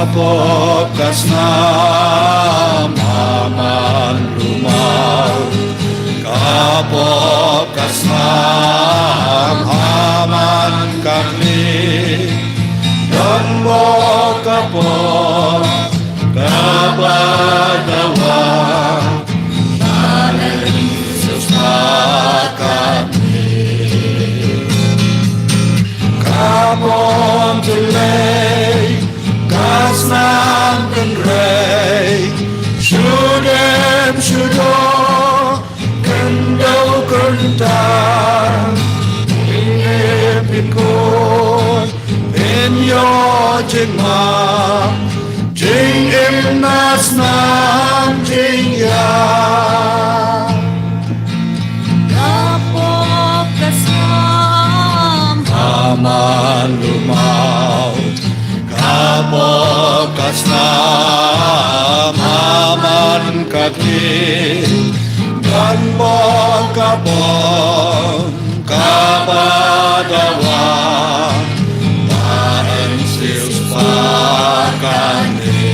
Kapokas na maman lumaw, kapokas na maman kakli, dan mo kapok kapadawa, nanin susakami, kapon tulay, kasnam kenrei, syudem syudo, kendau kentar, ingepikun, inyo jingma, jing im nasnam jing ya. Kapokas nam Aman lumaw, kapokas na maman kaki, dan mo kapon kapadawa, maen sius pakani,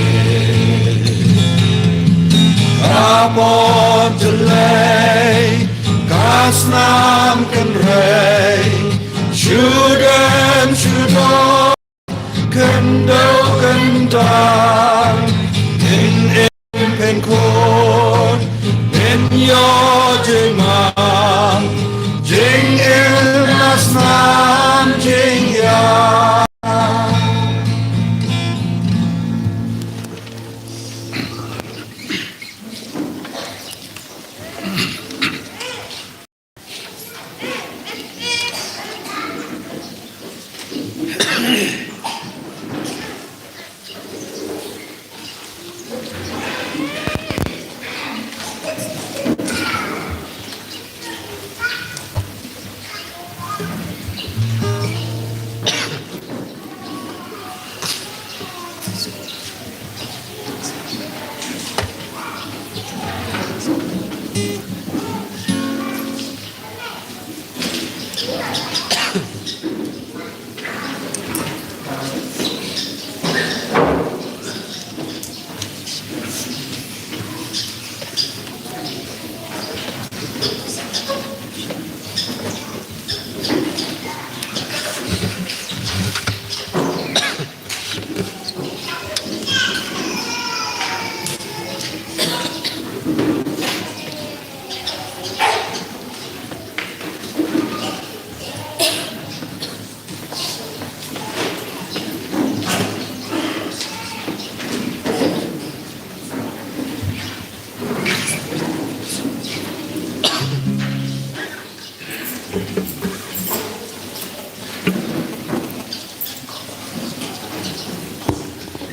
kapon jelay, kasnam kenrei, syudem syudo, kendau kentar, in penkun, in yo jimam, jing il nasnam jing ya.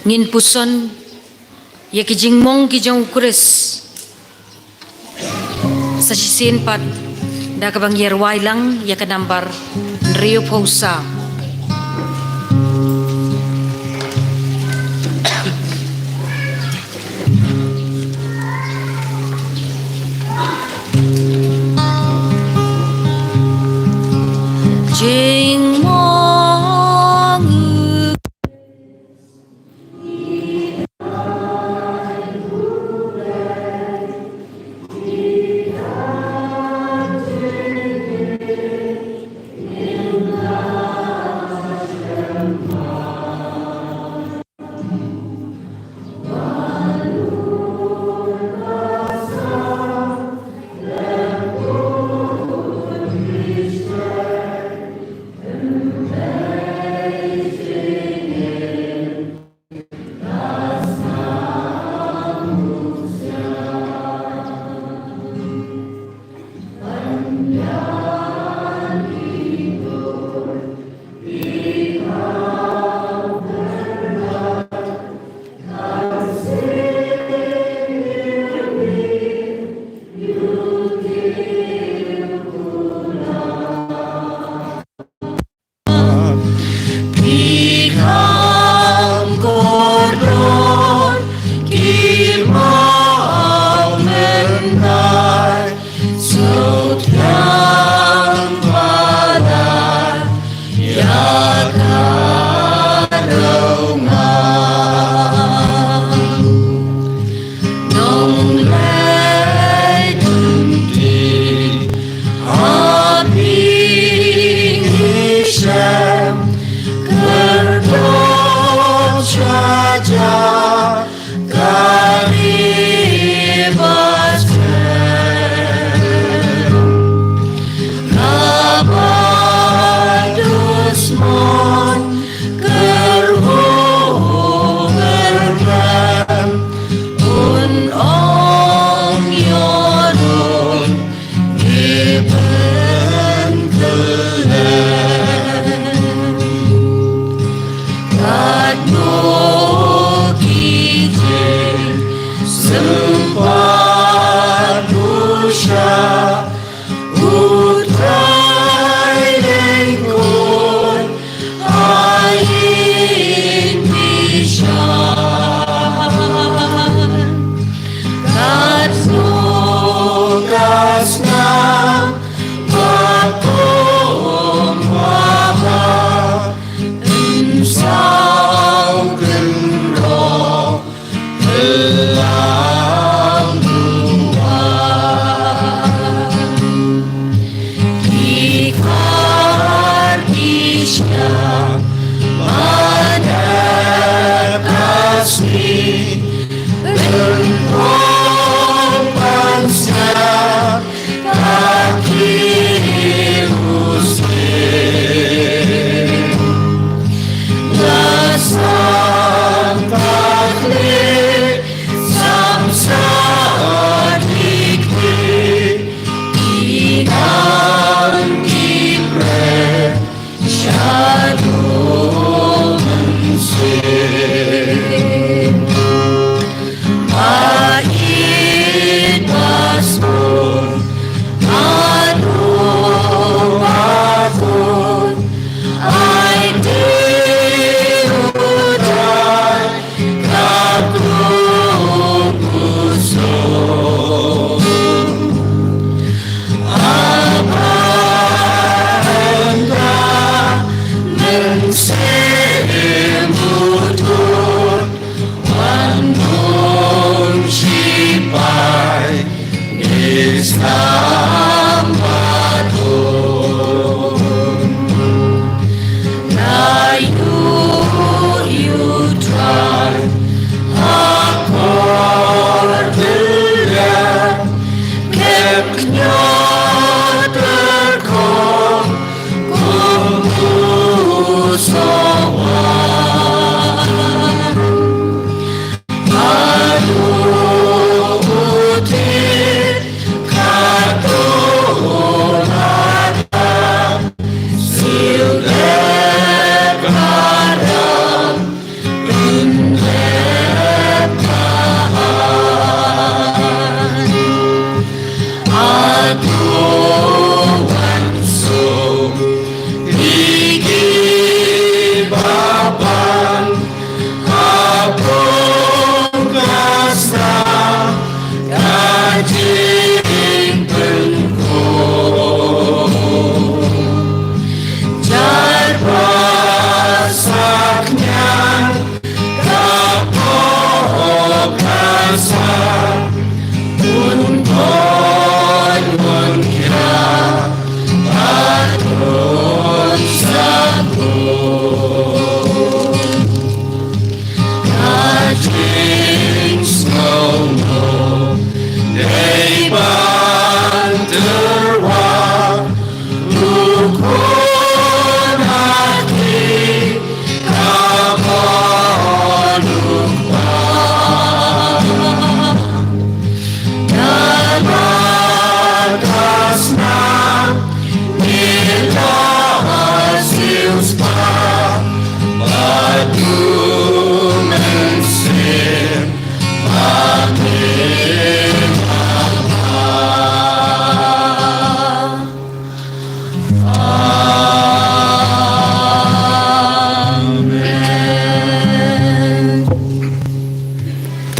ngin puson ya kijing mong kijang ukres sa sisin pat da kabang yerway lang ya kanambar Rio Pausa jing mong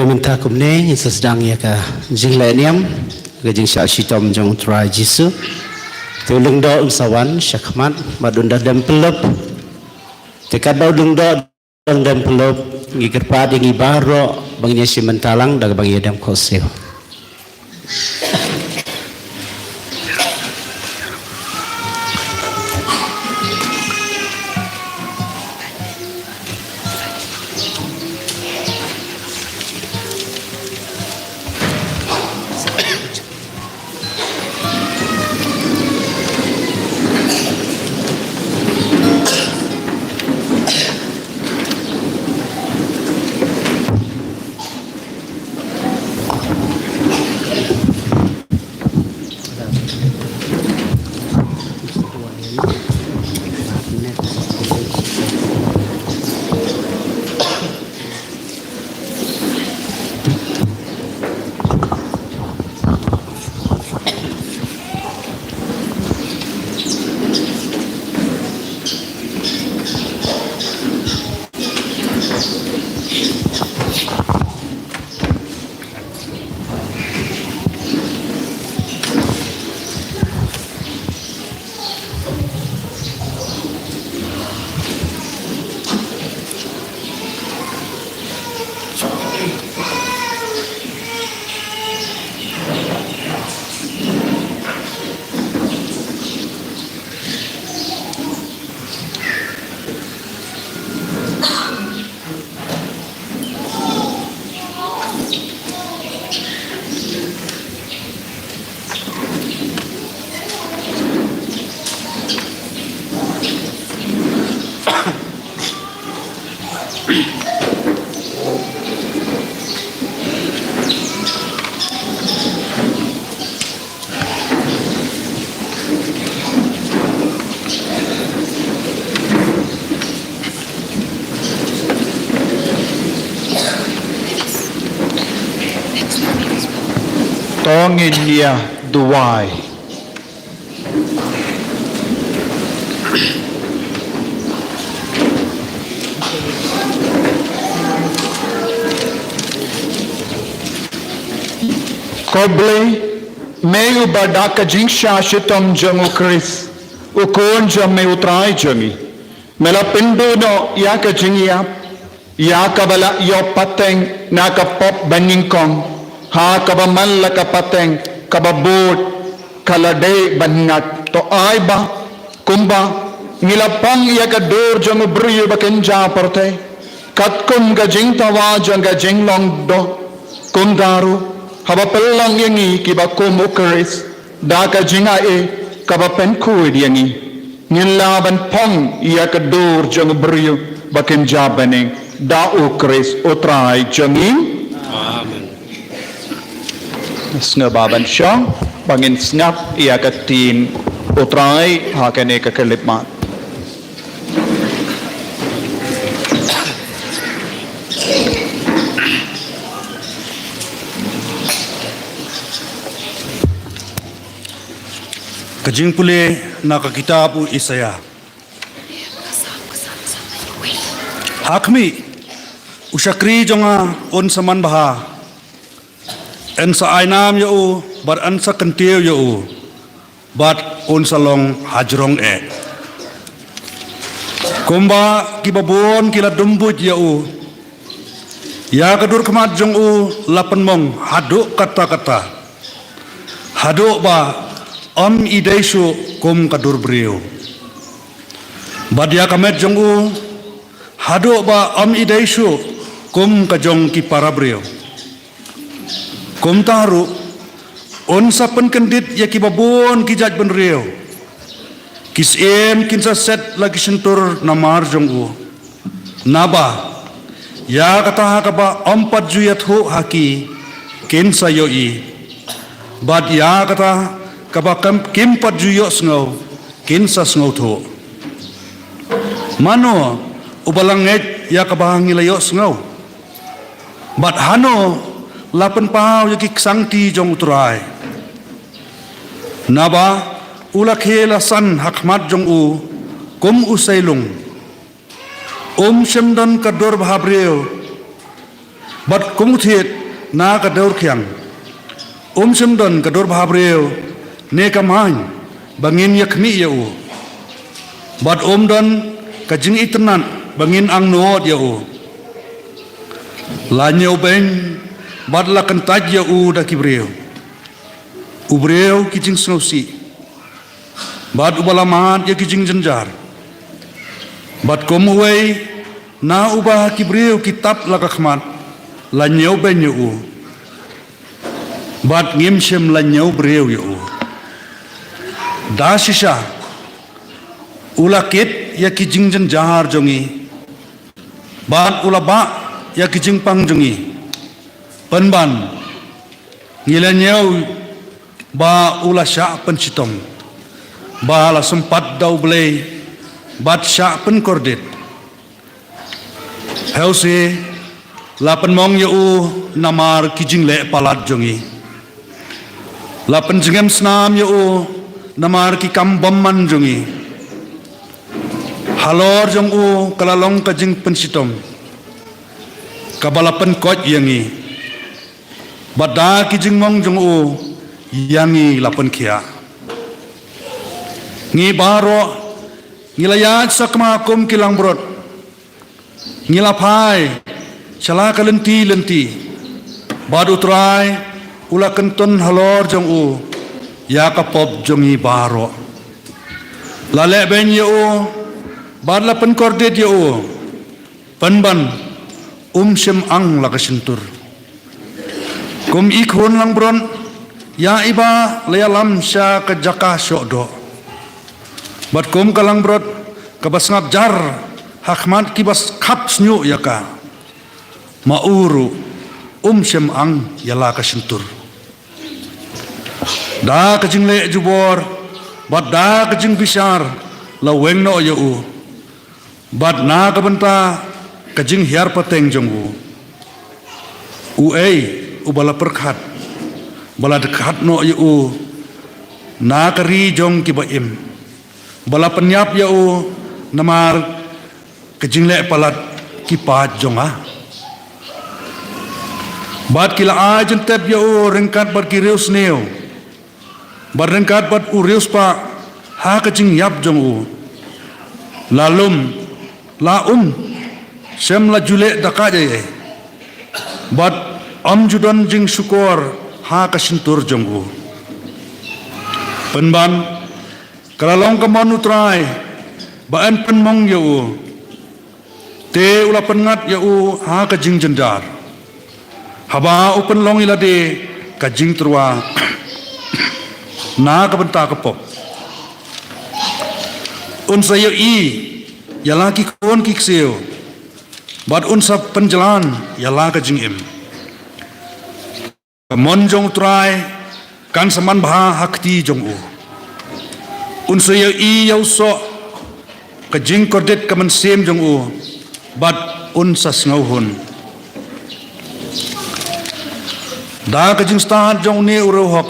minta kumne sesedang ya ka jingleniam ke jing sya shitom jong try jisu tu lung do sawan syakmat madunda dem pelop tekat do lung do dem pelop ngikir padi ngi baro bangnya si mentalang dag bang yedam kosel Tongin niya duway. Koble, meio badaka jingsha shitom jangu Chris, ukon jam me utrai jangi. Mela pindu no yaka jingiap, yaka bala yo pateng naka pop baningkong. Ha kaba man la kapateng kaba boat kalade bangat to ay ba kumba ngilapang iya ka dor jang briyo bakenja porte kat kum ga jing tawa jang ga jing long do kundaru haba pelang yangi kiba kum ukeris da ka jinga e kaba pen kuid yangi ngilaban pong iya ka dor jang briyo bakenja baneng da ukeris utrai jangi Snababan siya, bangin snap iakatin utray hakane kakalipmat. Kajing puli nakakita po Isaya. Hakmi, usyakri jonga on saman baha. En sa ainam yo bar an sa kantiyo yo bat on salong hajrong e. Kumba kibabon kila dumbut yo ya kadur kemat jong lapan mong haduk kata-kata haduk ba idaisu kum kadur brio badia kamet jong haduk ba idaisu kum kajong kipara brio kum taru on sa penkendit ya kibabon kijaj benrio kisem kinsa set lagi sentur namar jong naba ya kata kaba empat juyat ho haki kinsa yoi bad ya kata kaba kimpat juyok sngau kinsa sngau tho mano ubalanget ya kaba ngilayok sngau bad hano lapan pau yaki sangti jong utrai naba ulakhela san hakmat jong kum usailung semdan kador bhabreo บัดกุมเทียดนากระเดรเขียงชิมดนกระโดดบาเรียวเนกามายบังอินยักมีเยอูบัดดนกระจิงอิตนันบังอินอังโนดเยอูลาเนียวเบงบัดละกันตัดเยอูดักเรียวอุเรียวกิจิงสโนซีบัดอุบลามาดยกิจิงจันจาร์บัดกุมเวนาอุบากิเรียวกิตับละกักมันลาเนียวเบงเยอูบัดงิมเชมลาเนียวเรียวเยอูดาชิชาอุลาเกตยากิจิงจันจาร์จงีบัดอุลาบะยากิจิงปังจงีปันบันงิลาเนียวบาอุลาชาปันชิตมบาลาสมปัดดาวเบลบัดชาปันคอร์เดตเฮลซีลาปันมองเยอูนามาร์กิจิงเละปาลัดจงีลาปันจิงเอ็มสนามเยอูนามาร์กิคัมบอมมันจงีฮัลโหลจงอูกะลาลงกะจิงปันชิตมกะบาลาปันกอดยังงีบัดดากิจิงมองจงอูยังงีลาปันเขียงีบาโรงีลายาสักมาคุมกิลังบรดงีลาพายชลากะลันตีบาดอุตรายอุลากันตนฮัลโหลจงอูยากะปบจงงีบาโรลาเลเบนเยอูบาดละปันคอร์เดตเยอูปันบันชิมอังละกะชินตุรกุมอีกคนลังบรอนยาอิบาเลียลัมชากะจักาโชโดบัดกุมกะลังบรดกะบัสงับจาร์ฮักมันกิบัสขับสญุยากามาอูรุชิมอังยาลากะชินตุรดากะจิงเลจูบอร์บัดดากะจิงบิชาร์ละเวงโนเยอูบัดนากะบันตากะจิงเฮียร์ปะเตงจงอูเออุบลาประคัดบลาดขัดโนยอูนากรีจงกิบอิมบลาปัญญาบยอูนามาร์กจิงเลปลัดกิปาจงบาดกิลาจันเตบยอูเริงกัดบัดกิริวสเนียวบัดเริงกัดบัดอูริวสปะหากจิงยับจงอูลาลุมลาเชมลาจุเลดะกาเจบัดjudan jing syukur ha kasintur jonggu penban kalalong kamon utrai baan penmong yau te ula pengat yau ha ka jing jendar haba upen long ilade ka jing terwa na ka benta ka pop unsa yau i yala ki kon ki kseo bad unsa penjalan yala ka jing em mon jong trai kan saman bha hakti jong u unsa yau i yau so ka jing kordet ka man sem jong u bad unsa ngau hun da ka jing stan jong ne uro hok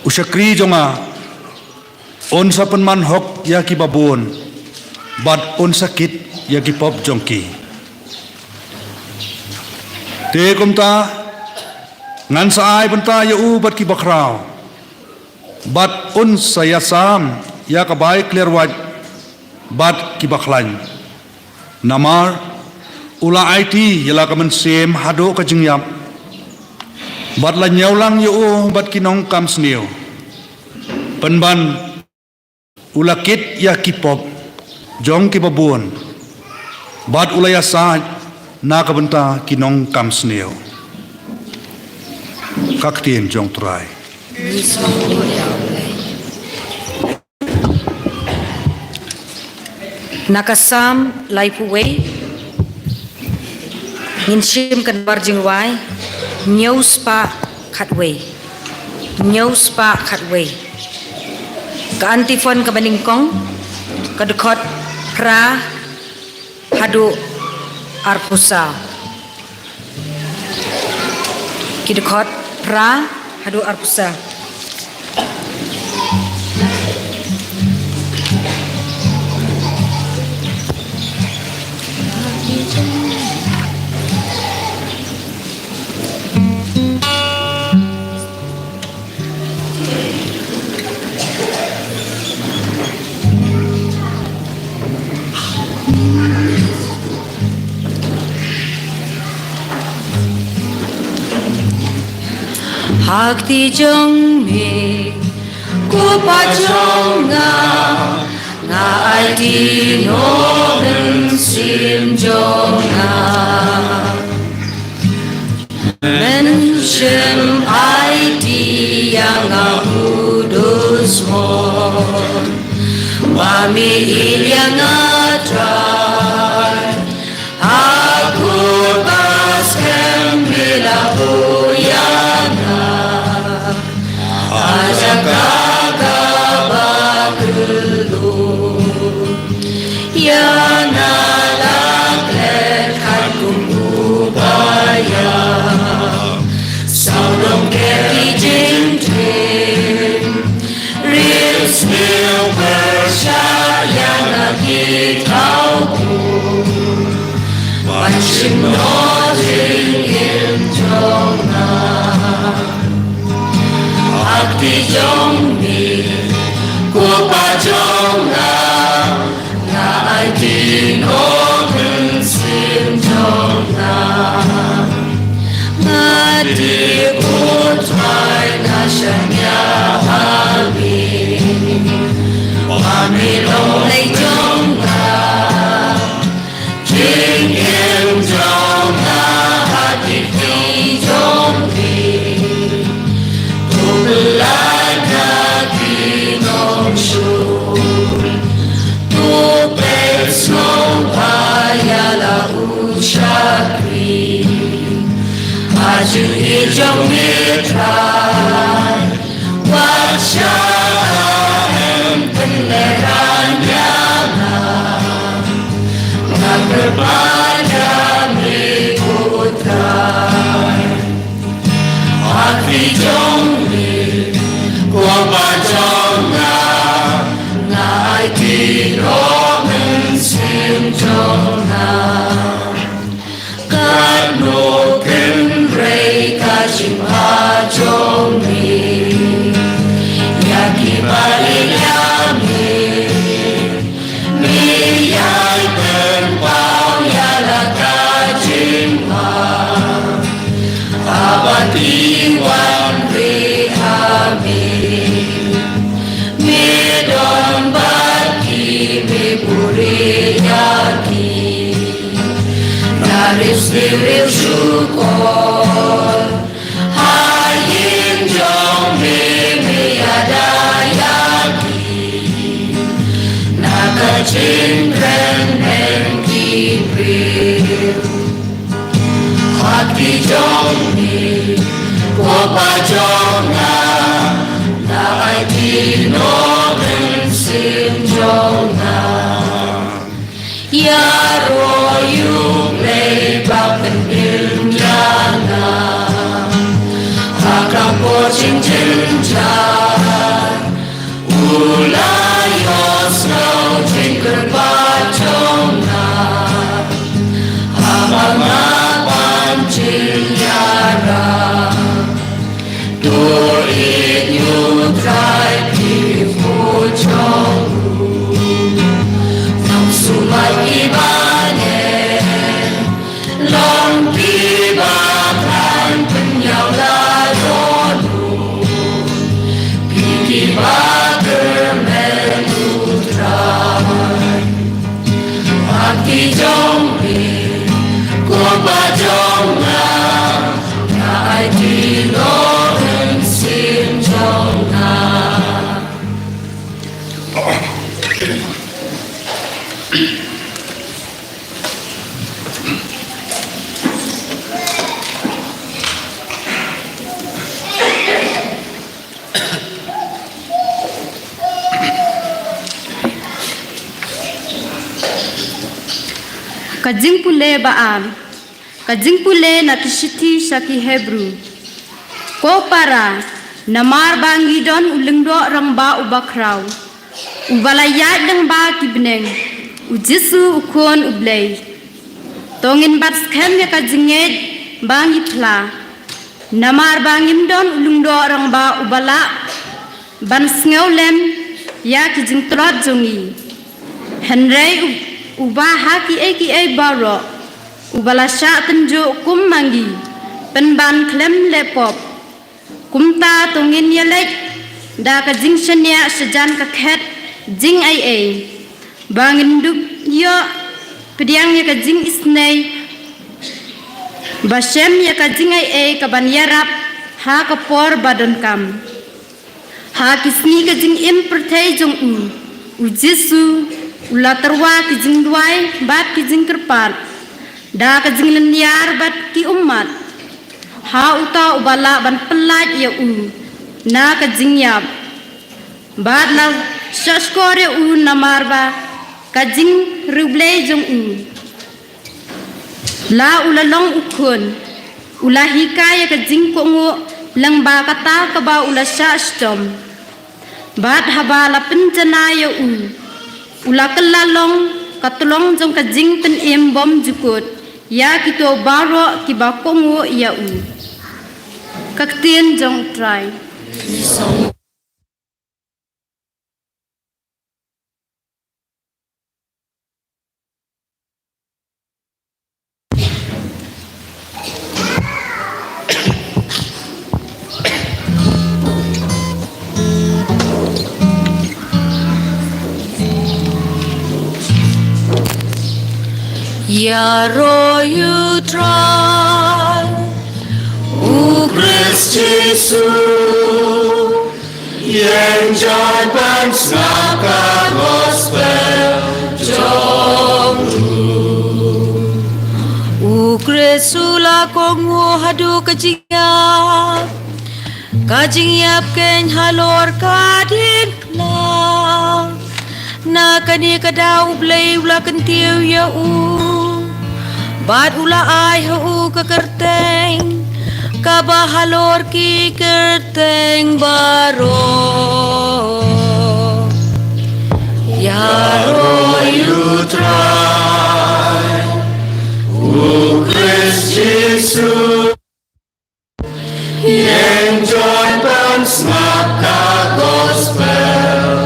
usakri jonga unsa pen man hok ya ki babon bad unsa kit ya ki pop jong ki te komta ngan saai benta ya u bat ki bakrao bat saya sam ya ka bai clear wat bat ki baklan namar ula IT ya la ka man sem hado ka jingyap bat la nyaulang ya u bat ki nong kam sneo penban ula kit ya ki pop jong ki babon bat ula ya sa na ka benta ki nong kam sneo kaktien jong trai nakasam laipuwe nginshim kan barjingwai news pa khatwe ka antifon ka baningkong ka dukot pra hadu arpusa kidukot pra hadu arpusa Hakti jong me Kupa jong nga ai di no ben sim jong Menschen ai di yang hudus mo Wami ilyang atrai Aku paskan bila huyana Ajak kakak bakelu Yana laklekan kumbaya Saudong keri jengtrim Ris mil percaya lagi tauku Wajib noding intona Akti jongmi Kupa jonga Nga ai di noding sim jonga Ngadi putrai nasyanya amin Wami long lay jonga King in jonga hati ti jongki Tupelai kaki nong syur Tupes nong payala usyakri Maju hijau mitrai Wajah penerannya Nggak berpada mengikutai Hati jongli Kuapa jonga Ngai tino mensim jonga Kano kenrei kajim hajomi Yaki balinyami Miyai terpau yala kajim ha Abatiwan rihami Medon baki miburi yaki Naris diril syukur Hayin jong mimi adayaki Nakacingren men kipril Hati jong mi Kuapa jonga Na ai di no bensim jonga Ya royu play bapen biljana Hakam pocing jenjar Ulayos no jingker pacona Hamama pancing yara Do it you try people chongu Sumai ibane Long pibakan penyau ladonu Piki bager menutrai Hati jongli Kuapa jonga Na ai di loren sim jonga Kajing pule baal, kajing pule na kishiti shaki Hebrew. Ko para namar bangi don ulengdo rangba ubakraw. Ubalayat deng ba kibneng, ujisu ukon ublay. Tongin bat skem ya kajinget bangi pla. Namar bangim don ulengdo rangba ubala. Ban sngaulem ya kijing trot jongi. Henry uba haki eki baro ubala sya tenjo kum mangi penban klem lepop kumta tungin yalek da ka jing shania sejan ka khet jing ai bangin duk yo pediang ya ka jing isnei basem ya ka jing ai ka ban yarap ha ka por badon kam ha kisni ka jing im perthai jong u Jesu ula terwa ki jing duai bat ki jing kerpat da ka jing liar bat ki umat ha uta ubala ban pelat ya na ka jing yap bat na shaskore na marba ka jing ruble jong la ula long ukun ula hikaya ka jing ko ngo lang ba kata ka ba ula shastom bat haba la pencana ya ula kelalong katulong jong ka jing ten em bom jukut ya kito baro ki ba ko ngo ya kaktien jong try Yaro you try, O Christ Jesus, yang jaban snaka gospel jomru. O Christ sula kongu hadu kajingap ken halor kadin na kani kadau blay ula kentiu ya bat ula ay hu ka kerteng ka bahalor ki kerteng baro yaro you try O Christ Jesus yang John ban snaka gospel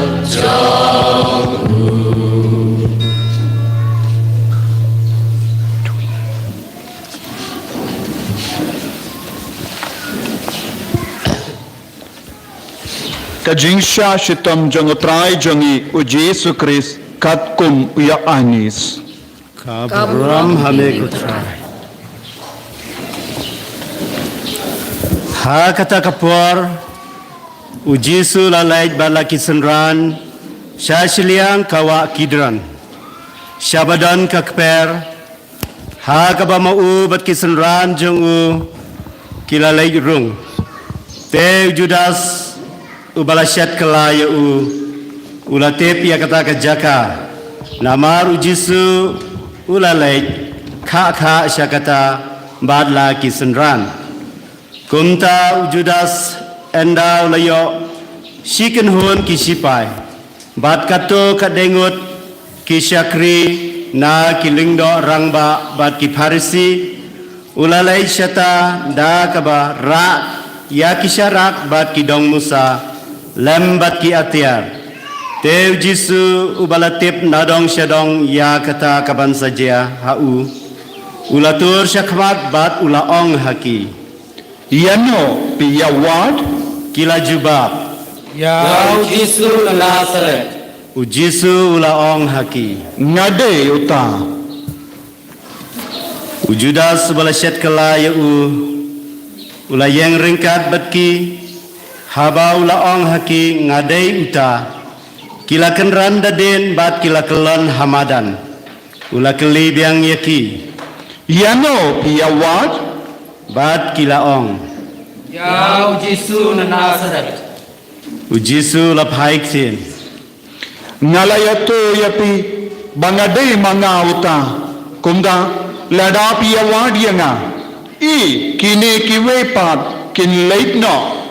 Kajing siya sitam jang utray jangi u Jesu Christ kat kum uya anis. Kabram hame kutray. Ha kata kapor u Jesu lalait bala kisenran syasiliang kawa kidran syabadan kakper ha kaba mau bat kisenran jong u kilalai rung te Judas ubalasyat kelaya ulatep ya kata kejaka namar ujisu ulalait kha syakata badla kisenran kumta ujudas enda ulayo shiken hon kisipai bat kato kadengut kisyakri na kilingdo rangba bat kiparisi ulalait syata da kaba ra ya kisyarak bat kidong musa lembat ki atiar tew Jisu ubalatip nadong syadong ya kata kaban saja hau ulatur syakmat bat ulaong haki Yano piyawad kila jubab Ya Jisu Nazaret ujisu ulaong haki ngade uta ujudas ubalasyat kelaya ulayeng ringkat batki haba ulaong haki ngadai uta kila kenran daden bat kila kelon hamadan ula keli biang yaki Yano piyawad bat kila ong Ya Jisu Nazaret ujisu laphaik sin ngalayato yapi bangade manga uta kumda lada piyawad yanga kini kiwe pat kin late no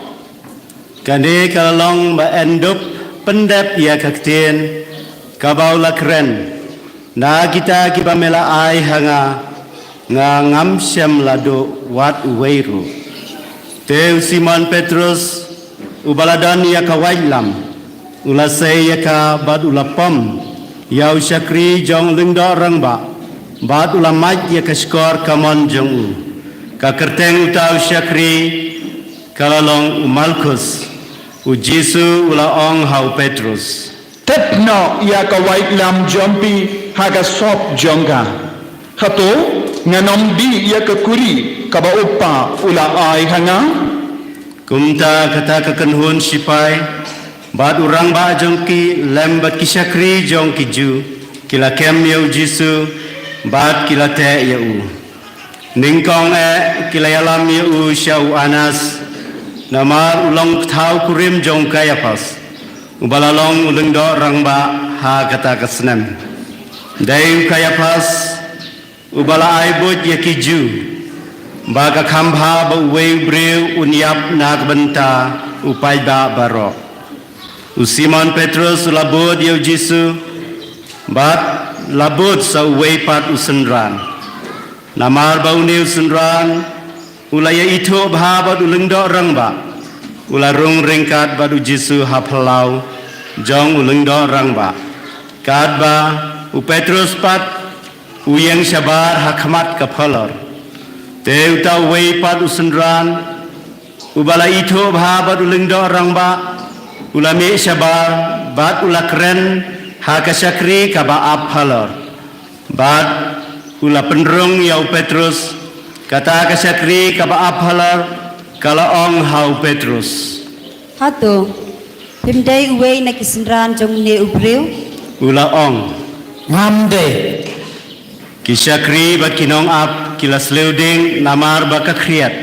kane kalong ba endup pendep ya kaktien kabau lakren na kita kibamela ai hanga nga ngam syam lado wat uweiru teu Simon Petrus ubaladan ya kawailam ulasai ya ka bad ulapam yau syakri jong lingdo rangba bad ulamaj ya ka skor kamon jong ka kerteng utau syakri kalalong Malchus Jisu ula ong hau Petrus Tep no ya ka white lam jumpi haga sop jonga. Hato nganom di ya ka kuri ka ba upa ula ay hanga. kumta kata kakenhun sipai bat urang ba jongki lembat kisakri jongki ju kila kem yau Jisu bat kila te yau ningkong kila yalam yau syau Anas namar ulong thau kurim jong Kayapas ubalalong uleng do rang ba ha kata kasnem dai Kayapas ubala ai bot yaki ju ba ka khambha ba we breu unyap nak benta upai ba baro Simon Petrus labod yau Jisu bat labod sa we pat usenran namar ba uniu senran ulaya itu bhabat uleng do rang ba ularung ringkat badu Jisu haplau jong uleng do rang ba kad ba u Petrus pat uyang sabar hakmat kapalor teu ta we pat usenran ubala itu bhabat uleng do rang ba ulame sabar bat ulakren hakasakri kaba aphalor bat ula penrung yau Petrus kata kasakri kaba aphalar kala ong hau Petrus Hato, pimday uway na kisinran jong ne ubreu. ula ong Ngamde. kisakri ba kinong ap kila sleuding namar ba kakriat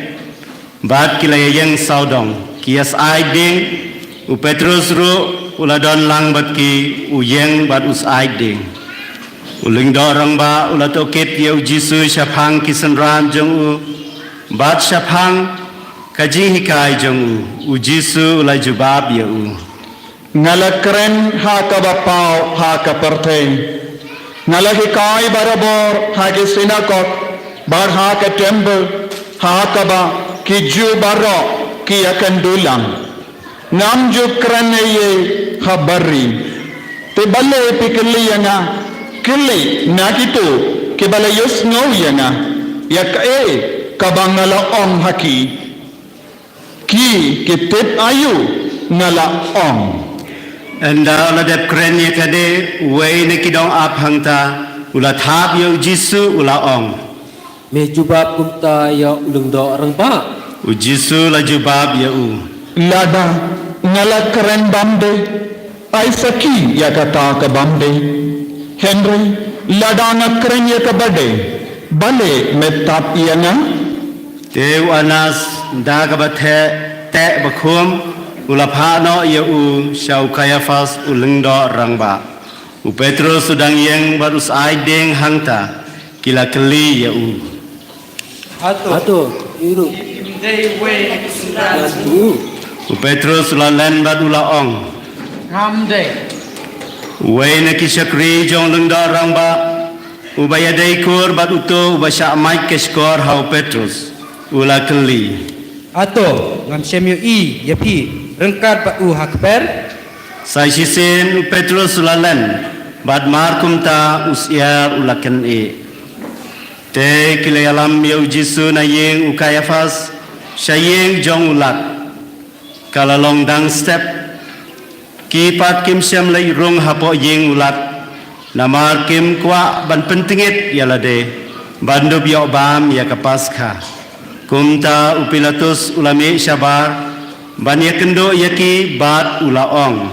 bat kila yayang saudong kias aiding u Petrus ru ula don lang bat ki uyeng bat us aiding uling dorang ba ula toket yau Jisu syapang kisenran jong u bat syapang kaji hikai jong u Jisu ula jubab yau Ngalakren ha ka ba pau ha ka perteng. Ngalahikai barabor ha ke sinakot bar ha ka temple ha ka ba ki ju baro ki akan dulang. Nam ju krane ye khabari. Te balle pikli nga kili na kitu ke bala yus ngau yana ya ka kabangala ong haki ki kitip ayu ngala ong anda ula dep keren ye kade wei ne kidong ap hangta ula thap yau Jisu ula ong Me jubab kumta ya uleng do rang ba. u Jisu la jubab yau lada ngala keren bamde ay saki ya kata ka bamde Henry lada na keren ya ka bade bale metap yana teu Anas da ka bathe te bakhum ula phano yau syau Kayafas uleng do rangba u Petrus sudang yeng barus aideng hangta kila keli yau Hato, iru. u Petrus la len bat ula ong Ngamde. wei na kisakri jong leng do rangba u bayadai kur bat uto u basya mai keskor hau Petrus ula keli Ato, ngam semyo I, yapi, rengkat pa u hakper. sai sisen u Petrus ula len bat markum ta usiar ula ken te kilayalam yau Jisu na yeng u Kayafas syayeng jong ulat kalalong dang step kipat kim syam lai rong hapo yeng ulat namar kim kwa ban pentingit yalade bandub yo bam ya kapaskha kumta u Pilatus ulame syabar ban ya kendo yaki bat ula ong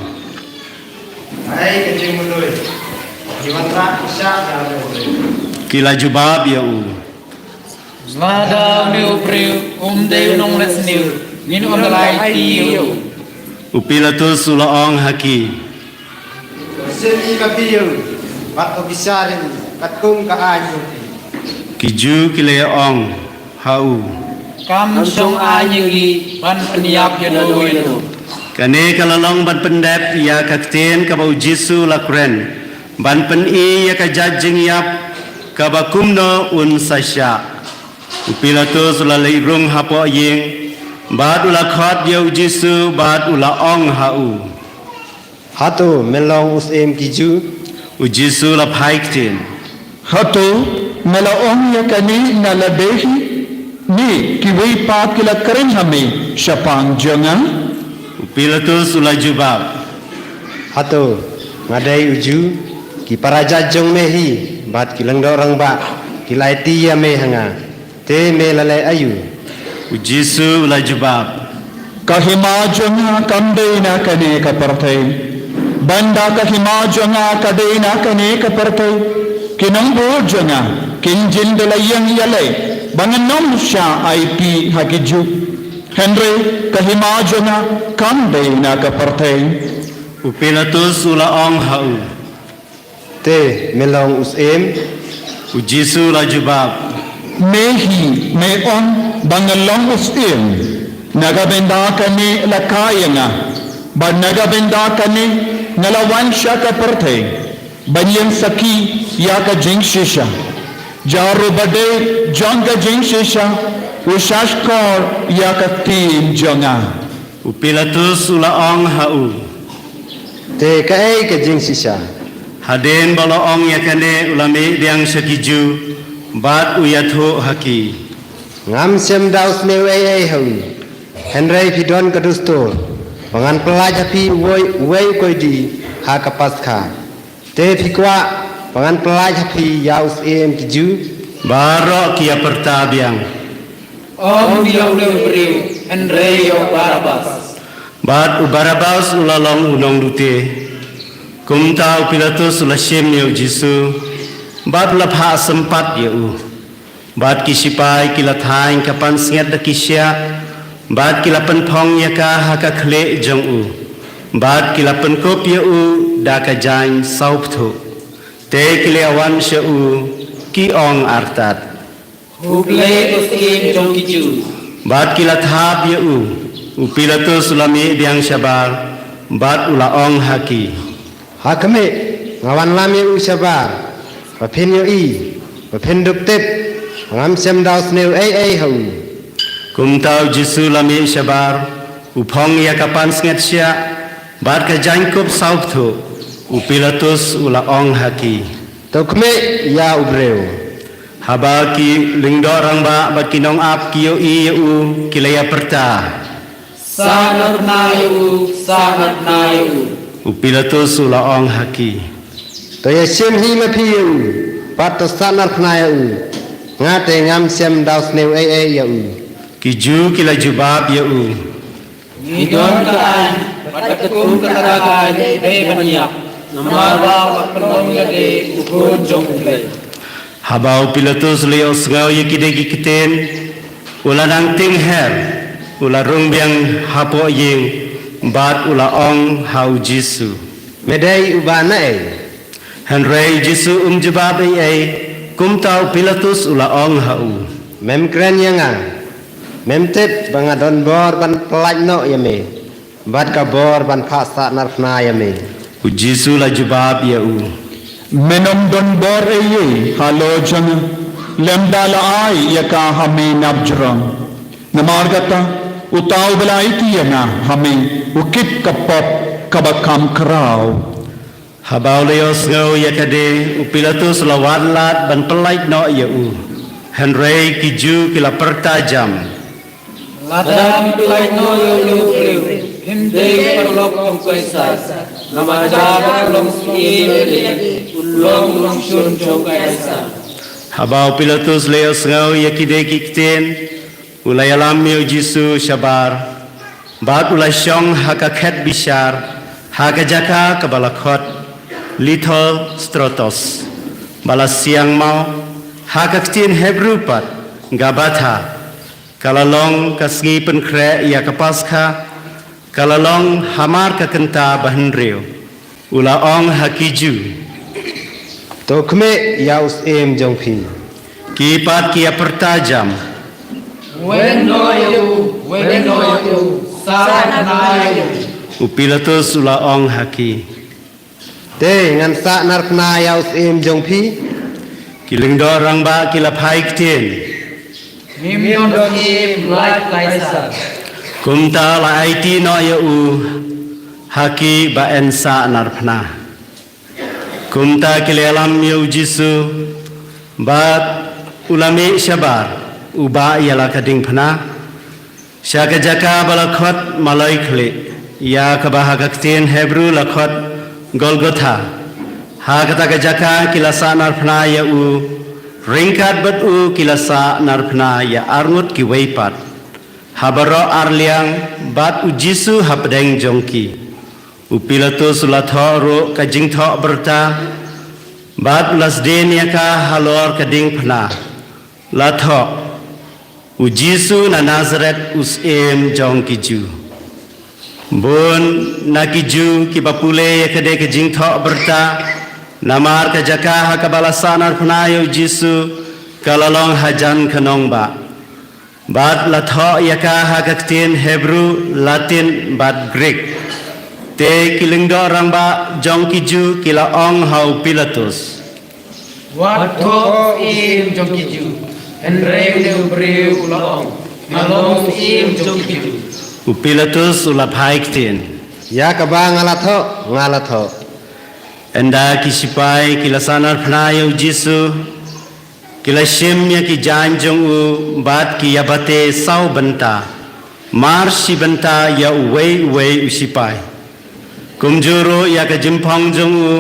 Hai kencing mulai. Jiwatra isya kila jubab ya u Zlada meu preu, de nong les new, nino andalai tiu. u Pilatus ula ong haki Seni kapiyo. Bat obisarin katung kaanyo. kiju kila ong hau Kam song anyegi ban peniap ya doino. kane kalalong ban pendep ya kakten kabau Jisu lakren ban pen ya kajajing yap kabakumno un sasya u Pilatus ula leirung hapo yeng bat ula khot yau Jisu bat ula ong hau Hato melong usem kiju. u Jisu la phaikten hato ngala ong ya kani ngala behi Ni kiwi pat kila keren hami syapang jangan. Pilatus ula jubab. Hato ngadai uju ki paraja jong mehi bat kilang do orang ba kilai ti ya me hanga te me lalai ayu. Ujisu ula jubab. Kahima janga kande na kane kapartai. Banda kahima janga kade na kane kapartai. Kinang bo janga kinjin dalayang yalay. Banganom siya IP hakiju. Henry kahimajona kande na kapartay. Pilatus ula ong hau. Te melong usim. Ujisu la jubab. Mehi meon bangalong usim. Nagabenda kani lakayanga. Ba nagabenda kani nalawan siya kapartay. Banyang saki yaka jing shisha. Jaro bade janga jing shisha. Usashkor yakatim janga. Pilatus ula ong hau. Te kae ke jing shisha. Haden bala ong yakane ulame diang sakiju. Bat uyatho haki. Ngam sem daus new ai hau. Henry pidon kadusto. Pangan pelaj api woi koidi ha kapaskha. Te fikwa pangan pelaj api yaus em kiju. Baro kia pertabiang. Om dia ule beriu, Henry yo Barabas. Bat Barabas ulalong unong dute. Kumta Pilatus ulashem yo Jisu. Bat lapha sempat yo. Bat kisipai kilathain kapan singat da kisya. Bat kilapan phong yaka haka khle jong u. Bat kilapan kop yo da ka jain sauptho. Te kilewan sya u ki ong artat. Hublay usim jong kiju. Bat kilathap ya Pilatus ulami biang syabar. Bat ula ong haki. Hakme ngawan lami sabar. Papin yo papin duktip. Ngam sem daus neu ai hau. Kumtau Jisu lami syabar. Upong ya kapan singat sya. Bat ka jangkup sauptho. Pilatus ula ong haki. Tokme ya ubreu. Haba ki lingdo orang ba bat kinong ap kiyo i kilaya perta. Sangat na yu. Pilatus ula ong haki. To ya sem hi ma pi yu. Pat to sanat na yu. Ngate ngam sem daus neu ai yu. Kiju kila jubab yu. Ngidon kaan, patakum kataragan, banyak. Namarwa penolong yade ukun jong ublay. Habau Pilatus leo sengau yakide gikiten ula nang ting her ula rung biang hapo ying bat ula ong hau Jisu medai ubana Henry Jisu jebab kum tau Pilatus ula ong hau mem kren yang mem tip bangadon bor ban pelaj no yame bat ka bor ban phasa narfna yame Jisu la jebab ya Menom don bor halo janga lemdala ai yaka hame nabjrang namargata utau belai tiana hame ukit kapop kabakam krau habau leos ngau yakade Pilatus lawatlat ban pelait no ya Henry kiju kila pertajam Ladang pilai no yu himdei perlok ong kaisar nama jaba long siile long shun jong kaisar habau Pilatus leos ngau yakide kikten ulayalam yo Jisu syabar bat ulai syong haka khet bishar haka jaka kabalakot little strotos balas siang mau haka ktin Hebrew pat gabatha kalalong kasngi penkre ya kapaskha kalalong hamar kakenta bahenreo ula ong hakiju tokme yaus em jongphi kipat kia pertajam when no you sana na you Pilatus ula ong haki te ngan sa narkna yaus em jongphi kiling do rang ba kilapai kten Mimion doki like kaisar. Kumta la IT no ya haki ba ensa narpna. Kumta kilelam ya Jisu bat ulami syabar uba ialah kading phana syaka jaka balakot malai khli ya kabahagaktin Hebrew lakot Golgotha ha kata jaka kilasa narphna ya u ringkat bet u kilasa narphna ya arngut ki weipat habaro arliang bat u Jisu hapdeng jongki u Pilatus ulathoro kajing tho berta bat ulasden yaka halor kading phna latho u Jisu na Nazareth us em jongki ju Bun nakiju ki bapule yakade ke jingtho berta namar ke jaka hakabalasan arpnayo Jisu kalalong hajan kanong ba bad latho yaka hakaktin Hebrew Latin bad Greek te kilingdo orang ba jongkiju kila ong hau Pilatus Wat thok im jong kiju en reu de breu long malong im jong kiju u Pilatus ulap haiktin Ya kaba ngalatho. enda kisipai kilasanar pnayo Jisu kilashim ya ki janjong u bat ki yabate sau benta marsi benta ya uwei usipai kumjuro ya ka jimpong jong u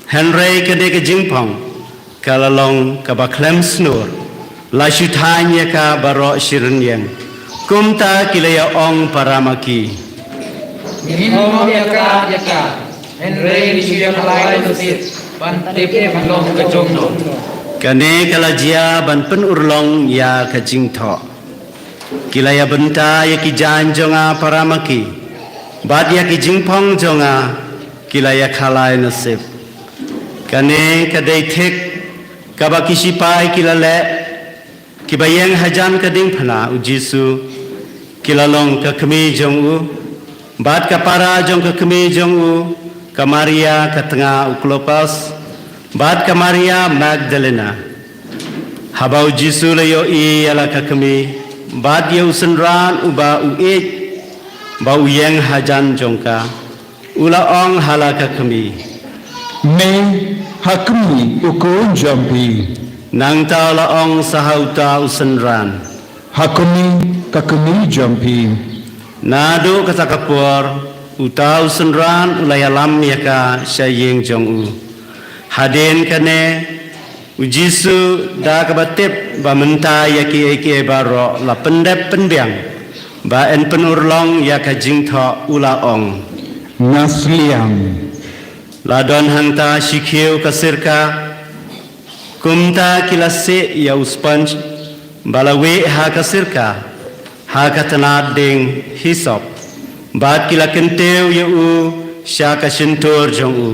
Henry kade ka jimpong kalalong kabaklem snur lasutanya ka baro shirinyang kumta kilaya ong paramaki Minum yaka en reu di suya kalai dosit pan tepe panlong kejong no kane kalajia ban pen urlong ya kajing tho kilaya benta ya ki janjonga paramaki bad ya ki jingpong jonga kilaya khalai nasib kane kadai thek kabaki sipai kilale kibayang hajan kading phana u Jisu kilalong ka khmi jong u bad ka para jong ka khmi jong u ka Maria ka tengah u Klopas bad ka Maria Magdalena habau Jisu layo i ala ka khmi bad ye usenran u ba u e ba u yang hajan jong ka ula ong hala ka khmi me hakmi ukun jampi nang ta la ong sahauta usenran hakmi kakmi jampi nado katakapur utau senran ulayalam yaka sayeng jong u haden kane u Jisu da kabatip ba menta yaki eke baro la pendep penbiang ba en penurlong yaka jingtho ula ong nasliang ladon hangta sikhiu kasirka kumta kilase ya uspanj balawe ha kasirka ha katanad ding hisop bat kila kenteu ya u syaka sintur jong u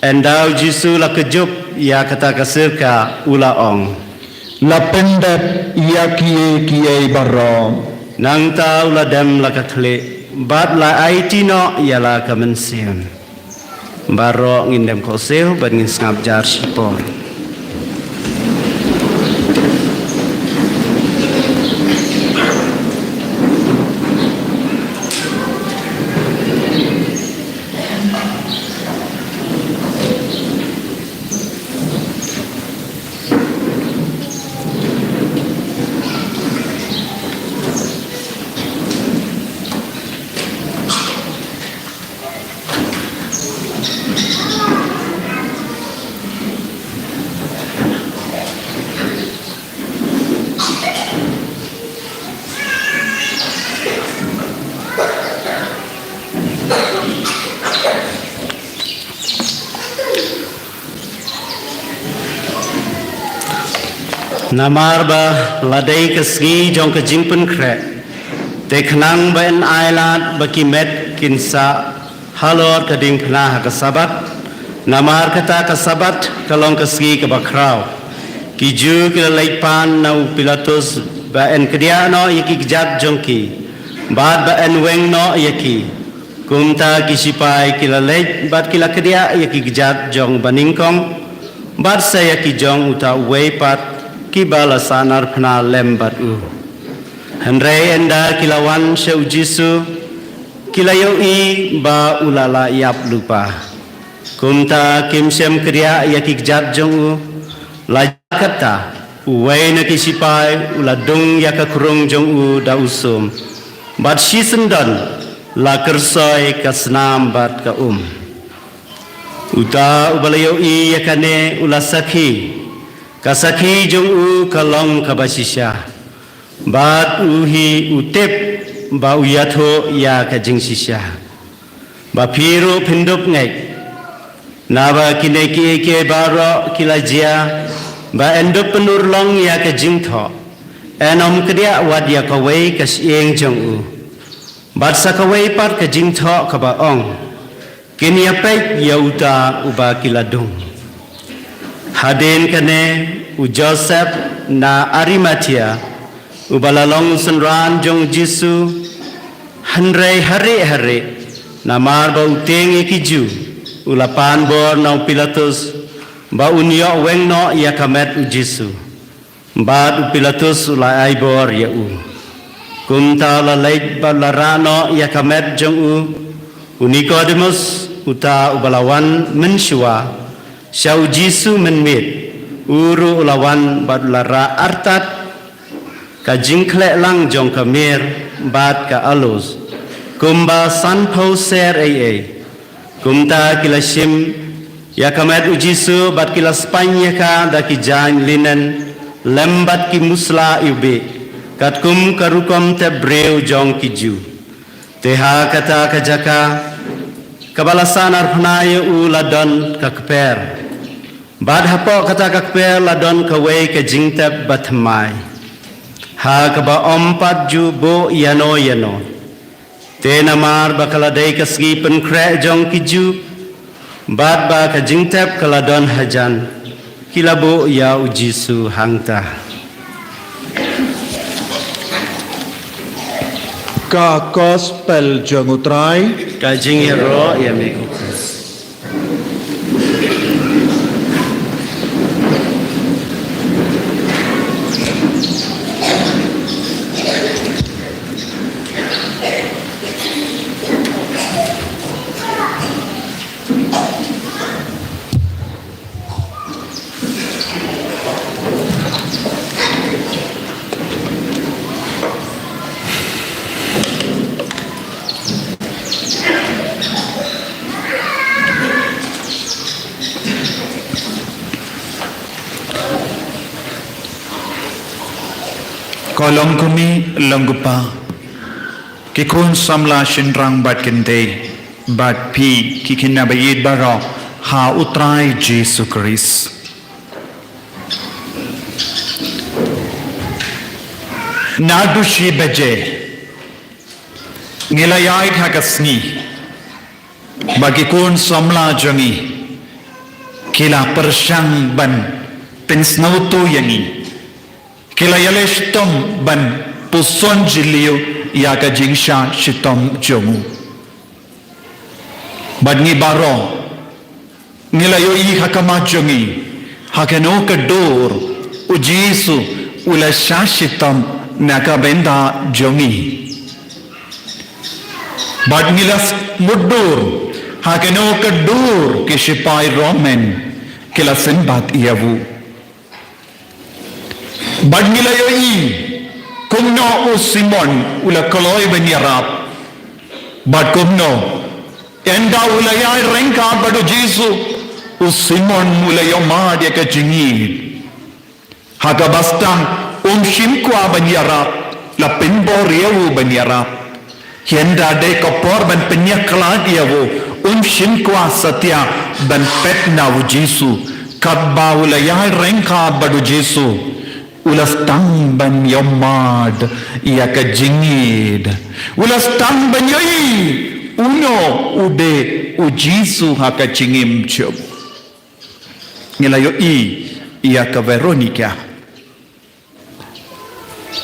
endau Jisu la kejup ya kata kasirka ula ong la pendep yaki kie baro nang tau la dem la kakle bat la aitino ya la kamensiun baro ngindem koseu ban ngin ngap jar sipor namar ba ladai kasgi jong ka jingpen kre te khnang ba en ailat ba ki met kinsa halor ka ding khna ha ka sabat namar kata ka sabat kalong kasgi ka bakrau ki ju ki leipan na Pilatus ba en kedia no yaki jat jong ki bad ba en weng no yaki kumta ki sipai ki leit bad ki la kedia yaki jat jong baningkong bad saya ki jong uta weipat kibala sanar pna lembat u Henry enda kilawan syau Jisu kilayo i ba ulala yap lupa kumta kim sem kriya yakik jat jong u la kata uway na kisipay uladong yaka kurung jong u da usum bat sisendan la kersoy kasnam bat ka uta ubalayo i yakane ulasaki kasaki jong u kalong kabasisya bat uhi utep ba uyatho ya ka jingsisya ba piro pindop ngai naba kine ke baro kilajia ba endop penurlong ya ka jingtho enom kedia wad ya ka wei ka sieng jong u bat sakawei pat ka jingtho ka ba ong kini apek yauta uba kiladung haden kane u Joseph na Arimathea ubalalong senran jong Jisu handrai hari namar ba uteng ikiju ulapan bor na Pilatus ba unyo weng no ya kamet u Jisu ba Pilatus ulai bor ya u kumta la leit ba larano ya kamet jong u Nicodemus uta ubalawan menshua syau Jisu menmit uru ulawan ba lara artat ka jingkle lang jong kamir bat ka alus kumba san poser kumta kilashim ya kamet ujisu bat kilas panya ka da ki jan linen lembat ki musla iube kat kum karukom te breu jong kiju teha kata kajaka kabalasan arpanaye u ladon kakper bad hapo kata kakper ladon kawe ke jingtep batmai ha kaba ompat ju bo yano te namar bakaladai kasgi penkre jong kiju bad ba ka jingtep kaladon hajan kilabo ya ujisu hangta Ka gospel jong utrai ka jingero ya mekukas kolong kumi langgupa kikun samla shinrang bat kente bat pi kikina bayid baro ha utrai Jesu Christ nadu shi beje ngilayai hakasni bagi kun samla jangi kila persyang ban pensnauto yangi kila yaleshtom ban puson jiliu ya ka jingsha shitom jongu badni baro nilayo i hakama jongi hakeno kador ujisu ula shashitom naka benda jongi badnilas mudur hakeno kador kishipai romen kila senbat iavu badnilayo i kumno u Simon ula koloi benyarap bad kumno enda ula yai rengka badu Jesu u Simon ula yomad ya kajingid haka bastang shimkwa benyarap la pinbor yewu benyarap hienda de kopor ban penyaklad yewu shimkwa satya ban petna u Jesu kadba ula yai rengka badu Jesu ulas tang ban yomad ia ka jingid ulas tang ban yoi uno ube ujisu haka chingim chob nilayo i ia ka Veronica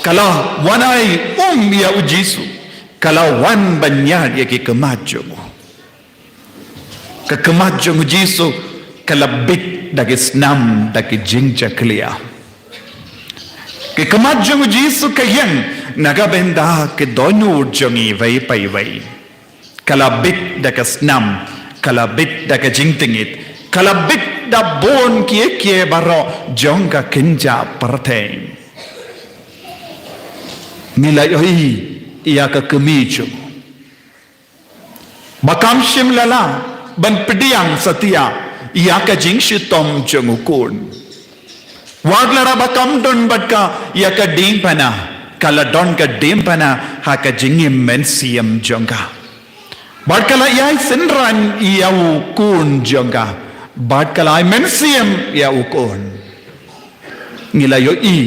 kala wanai ia ujisu kala wan banyad ia ki kemajo ka kemajo ujisu kala bit dagi snam dagi jingja clear ke kemajang Jesu kayang nagabenda ke donu jongi vai pai vai kalabit da kasnam kalabit da ka jingtingit kalabit da bon kie baro jongka kenja perteng nilai oi ia ka kemicu bakam shim lala ban pediang setia ia ka jing shitom jengukun waglara bakam don batka ia ka dimpana kala don ka dimpana ha ka jingim mensiam jongka batkala ia senran ia ukun jongka batkala mensiam ia ukun nilai oi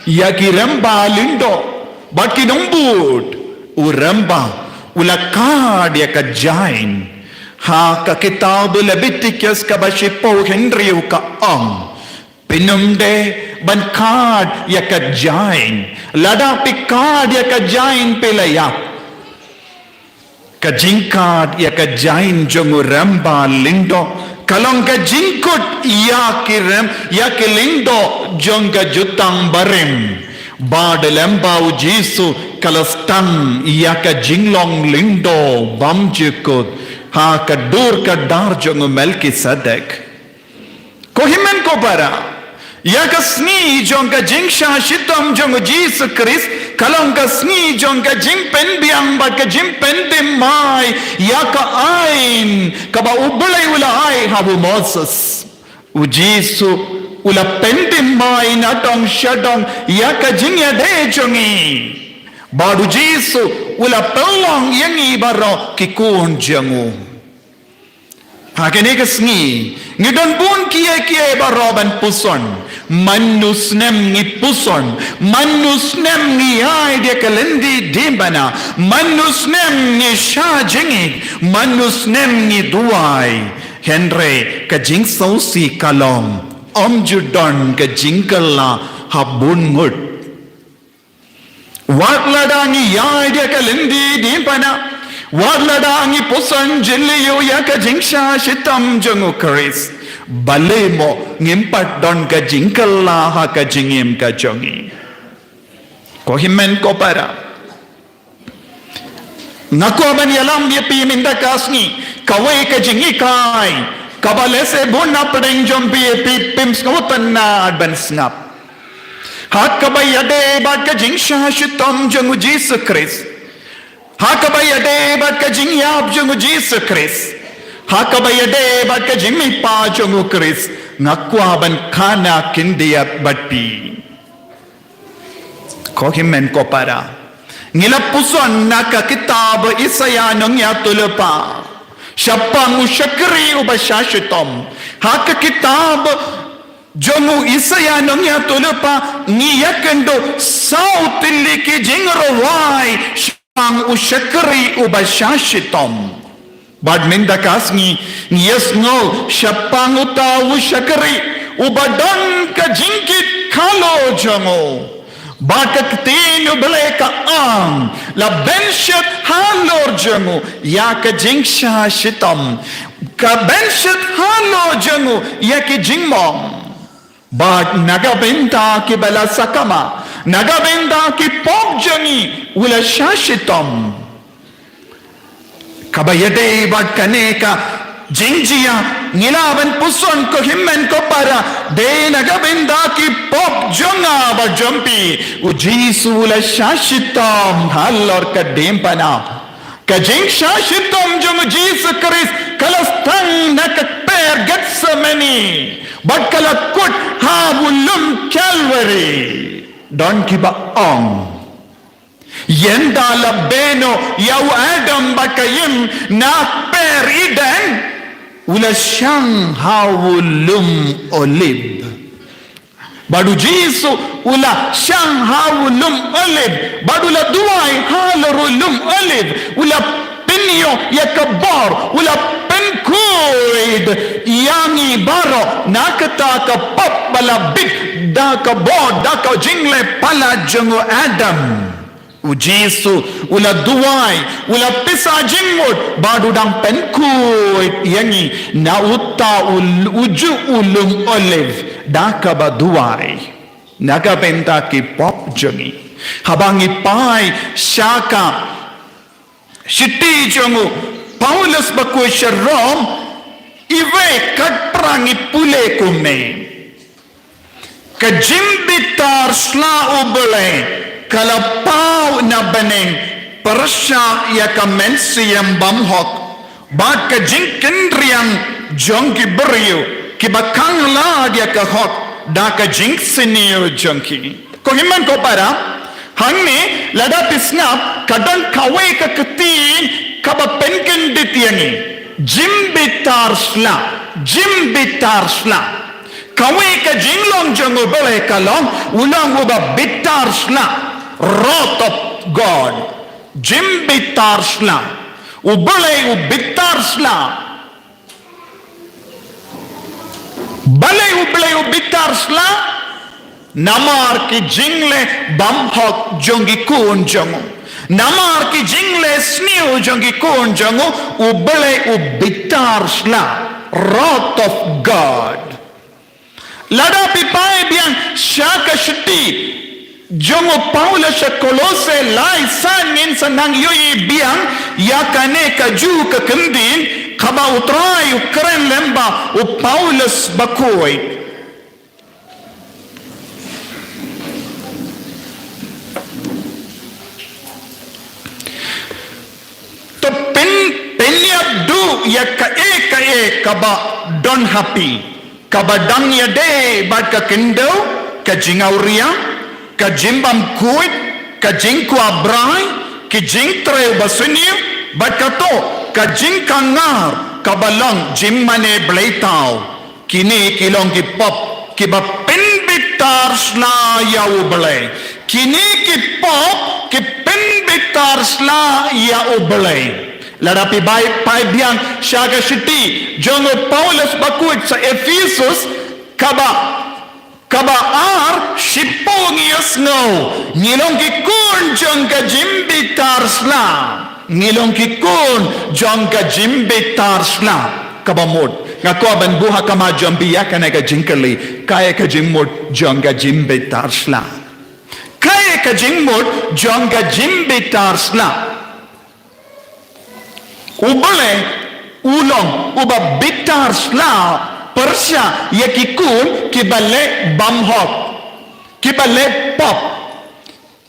ia kiramba lindo batki nombut uramba ulakad ya ka jain ha ka kitab Leviticus ka bashipo Henry ka pinumde ban kad ya ka jain lada pikad ya ka jain pelaya ka jingkad ya ka jain jonguramba lindo kalong ka jingkut ya kirem ya kilindo jong ka jutang barem Bad lembau Jesu kalastang ia ka jinglong lindo bam jikut ha ka dur ka dar jong Melkisedek kohimen ko para ia ka sni jong ka jingsha shitam jong Jesus Christ kalong ka sni jong ka jingpen biang ba ka jingpen demai ia ka ain ka ba ublay ula ai habu Moses u Jesu ula pendim mai na dong shadong ya ka jingya de jongi badu Jesu ula pelong yangi baro kikun jangu hakene kasni ngidon bun kie baro ban puson manusnem ni puson manusnem ni ai de kalendi dimbana manusnem ni sha jingi manusnem ni duai Henry ka jing sausi kalong Om Judon ke jingkala habun ngut. Wak ladangi ya dia ke lendi dimpana. Wak ladangi pusan jiliyo ya ke jingsha shitam jongu keris. Balemo ngimpat don ke jingkala ha ke jingim ke jongi. Ko himen ko para. Ngaku aban yalam dia pi minda kasni. Kawai ke jingi kai. Kabale se buna pedeng jompi pi pims ngutan na ban snap hat kabay ade bat ka jingsha shitom jongu Jesus Christ ha kabay ade bat ka jingyap jongu Jesus Christ ha kabay ade bat ka jingmi pa jongu Christ ngakwa ban kana kindia batpi ko himen ko para ngilapuson naka kitab Isaya nong ya tulpa Syapang usyakri ubashashitom haka kitab jongu Isaya nong ya tulupa ngiyakendo sautiliki jingrawai syapang usyakri ubashashitom badminda kasngi ngiyasngo syapang uta usyakri ubadon ka jingkit kalo jongu Bakat tinu beleka ang la benshit halor jengu ya ke jingsha shitam ka benshit halor jengu ya ke jingmong bat naga benta ki bala sakama naga benta ki pop jengi ula shashitam kabayade bat kaneka jingjia ngilaban puson ko himmen ko para de nagabenda ki pop jonga ba jompi u Jesu la shashitam halor ka dempana ka jing shashitam jom Jesus Christ kalastang nakper Gethsemane but kalakut habulum Calvary don ki ba ong yenda la beno yau Adam bakayim na per Eden ula syang hawulum olib badu Jesu ula syang hawulum olib badu la duai halurulum olib ula pinyo yakabar ula penkuid yangi baro nakata ka pop balabik da ka bod da ka jingle pala jungu Adam u Jesu ula duai ula pisa jingmut badu dang penkuit yangi na utta uju ulum olive daka baduai naga benta ki pop jongi habangi pai shaka shiti jongu Paulus bakui Rom iwe katprangi pule kume kajimbitar sla ubele kalapau na beneng persya ya kamensi yang bamhok bat kajingkendriang jongki beriu kibakang la dia kahok da kajing senior jongki ko himan ko para hangni lada pisnap kadang kawe ka ketin kaba penken ditiangi jimbitar sla kawe ka jinglong jango bele kalong ulang uba bitar sla wrath of God jimbitar sla ubele ubitar sla bale ubele ubitar sla namar ki jingle bamhok jongi kun jango namar ki jingle sniu jongi kun jango ubele ubitar sla wrath of God lada pipai biang syaka syeti jongo Paulus kolose lai sangin sanang yoi biang yakane kaju ke kendin kaba utrai ukren lemba u Paulus bakoi to penyap du ya kae kaba don happy kaba dang ya de bat ka kendo ka jingauria ka jimbam kuit ka jingku abrai ki jing tre basuniu bat ka to ka jing kangar ka balong jimmane bleitau kini kilong ki pop ki ba penbitar sla ya uble kini ki pop ki penbitar sla ya uble ladapi baik pai biang syaga syiti jongo Paulus bakuit sa Efesus kaba ar shipong yasno ngilong ki kun jong ka jimbitar sla ngilong ki kun jong ka jimbitar sla kabamod ngako ban buha kama jambiya kana ka jinkali kaya ka jimmod jong ka jimbitar sla kaya ka jimmod jong ka jimbitar sla ubale ulong uba bitar sla persya yakikun kibale bamhok kibale pop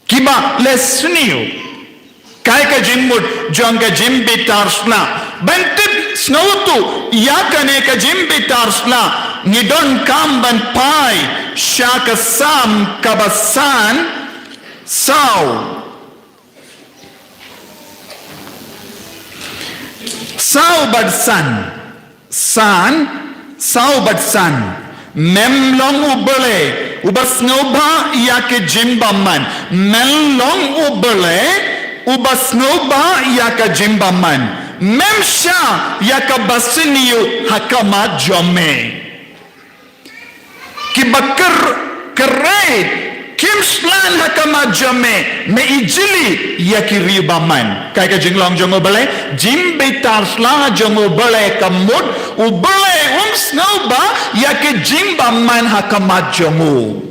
kibale sniu kai ka jimmut jonga jimbitar sla bentit snautu yakane ka jimbitar sla nidon kamban pai shaka sam kabasan sau bad san sau bad san memlong ubele ubas ngoba yake jimbaman memlong ubele ubas ngoba yaka jimbaman memsha yaka basiniu hakama jome kibakar keret kimslan hakama jome me ijili yakiribaman kai ka jinglong jongo bale jimbitar sla jongo bale kamut ubale snowba yaki jimbaman hakama jongo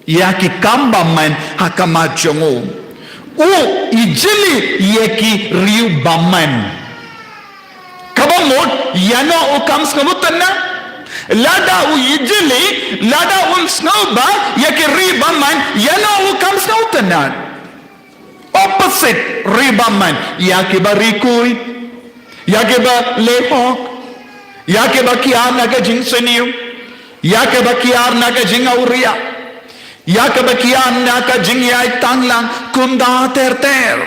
yaki kambaman hakama jongo u ijili yaki riubaman kabamut yano ukam skamutana lada u ijili lada snowba yaki ribaman yano ukam skamutana opposite ribaman yaki barikui yaki ba lehok yake bakiar naga jing seniu yake bakiar naga jing auria yake bakiar naga jing yai tanglang kumda ter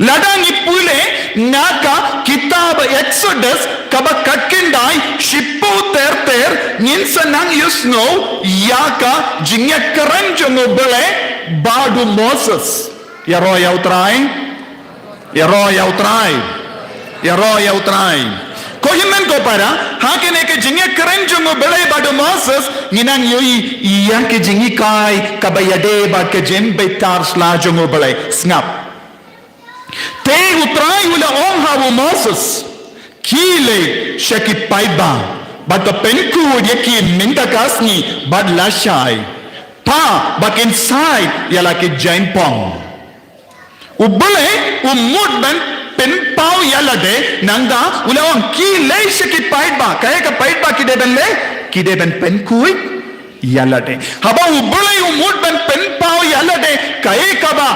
ladangi pule naga kitab Exodus kaba katkindai shippo ter ninsanang yusno yaka jingya karanjongo bele badu Moses yaro yautrai ko himen ko para hakene ke jingya karanjongo bele badu Moses ninang yoi yanke jingi kai kabayade bad ke jembe tar slajongo bele snap te utrai ula onhavu Moses kile shaki paiba bad penku yaki mindakasni bad lashai pa bak inside yala ke jainpong ubale umud ban pen pau yalade nangda ulawang ki lei siki pait ba kaya ka pait ba ki deben le ki deben pen kui yalade haba ubulai umut ben pen pau yalade kaya ka ba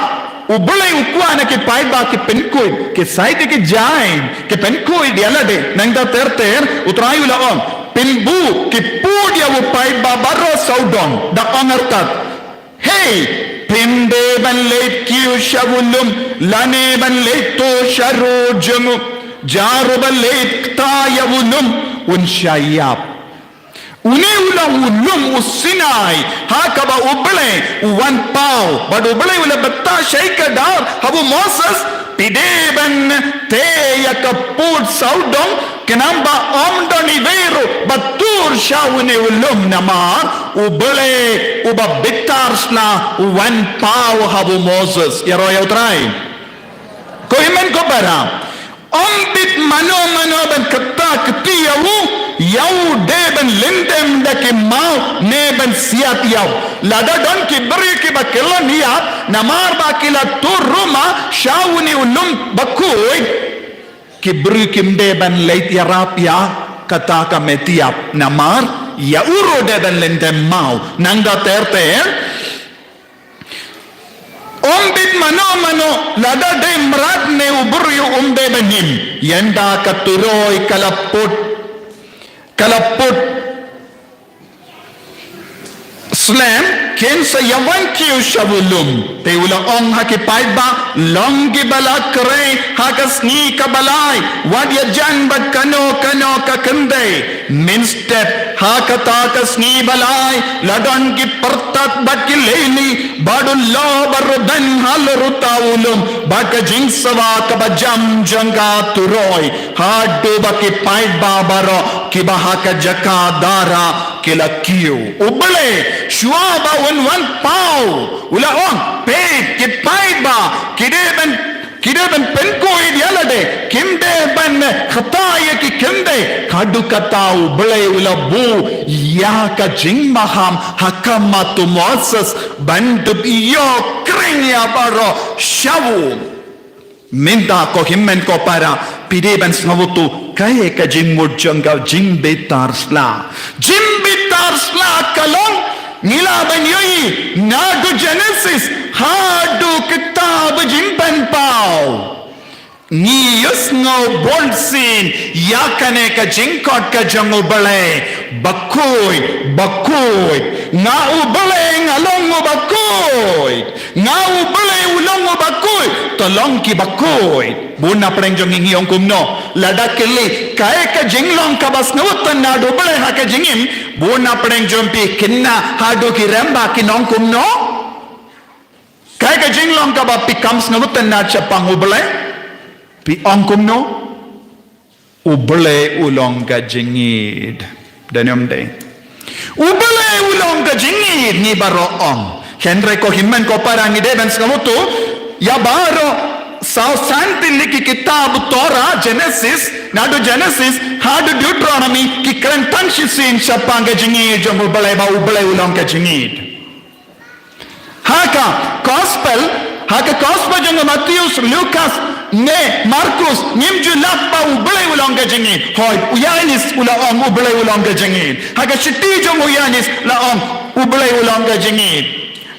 ubulai ukuana ki pait ba ki pen kui ki side ki jain ki pen kui yalade nangda ter utrai ulawang penbu ki pudia u pait ba barro saudon da onartat hey Pinde ban leit kiu shavulum lane ban leito sharojum jaru ban leit tayavulum un shayab uni ulum usinai hakaba uble uwan pau but uble ula batta shaika dar habu Moses pide ban te yakaput saudom kenamba omdoni veru batur shawune ulum namar ubele uba bitarsna uwan pau habu Moses yaro yautrai ko himen ko bara ombit mano ben katta ktiyawu yau deben lindem daki mau neben siat yau lada don ki beri ki bakilla niat namar bakila turuma shawuni ulum bakui ki beri kim deben leit yarap ya kata ka metiap namar ya uro deben lindem mau nangda ter ombit mano lada de mrat ne uburi deben him yenda katuroi kalaput slam ken sa yawan kiu shavulum te ula ong hakipai ba longi bala kre hakas ni kabalai wadya jan bat kano ka kande min step hakata kas ni balai ladon ki partat bat ki leili badullo barudan hal rutaulum baka jinsawa kabajam janga turoi hadu baki pai babaro ki bahaka jaka dara kila kiu ubale shuaba wan pau ula on pe ki pai ba kideben penko idealade kimde ban khataya ki kimde khadu katau bale ula bu ya ka jingmaham hakamatu Moses bandu yo krenya baro shavu minda ko himmen ko para pideben snavutu kaye ka jingmud janga jingbetar sla kalong nila ban yoi nadu Genesis hadu kitab jimpan pau ni yusno bolsin yakane ka jingkot ka jangu bale bakoi nga ubale ngalong bakoi nga ubale ulong bakoi tolong ki bakoi buna preng jong ngiyong kumno lada kili kae ka jinglong ka bas nutan na do bale ha ka jingim buna preng jong pi kinna hadu ki ramba ki nong kumno kae ka jinglong ka ba pi kams nutan na chapang ubale pi ong kumno ubale ulong ka jingid danyom de ubale ulong ka jingid ni baro ong henry ko himmen ko parang ni deben skamutu ya baro Sao santi liki kitab Torah Genesis nadu Genesis hadu Deuteronomy ki krentan shisin shapanga jingid jombu balai ulong ka jingid haka gospel jong Matthew Lucas ne Marcus nimju lappa ubale ulong ka jingid hoy uyanis ulong ubale ulong ka jingid haka shiti jong uyanis laong ubale ulong ka jingid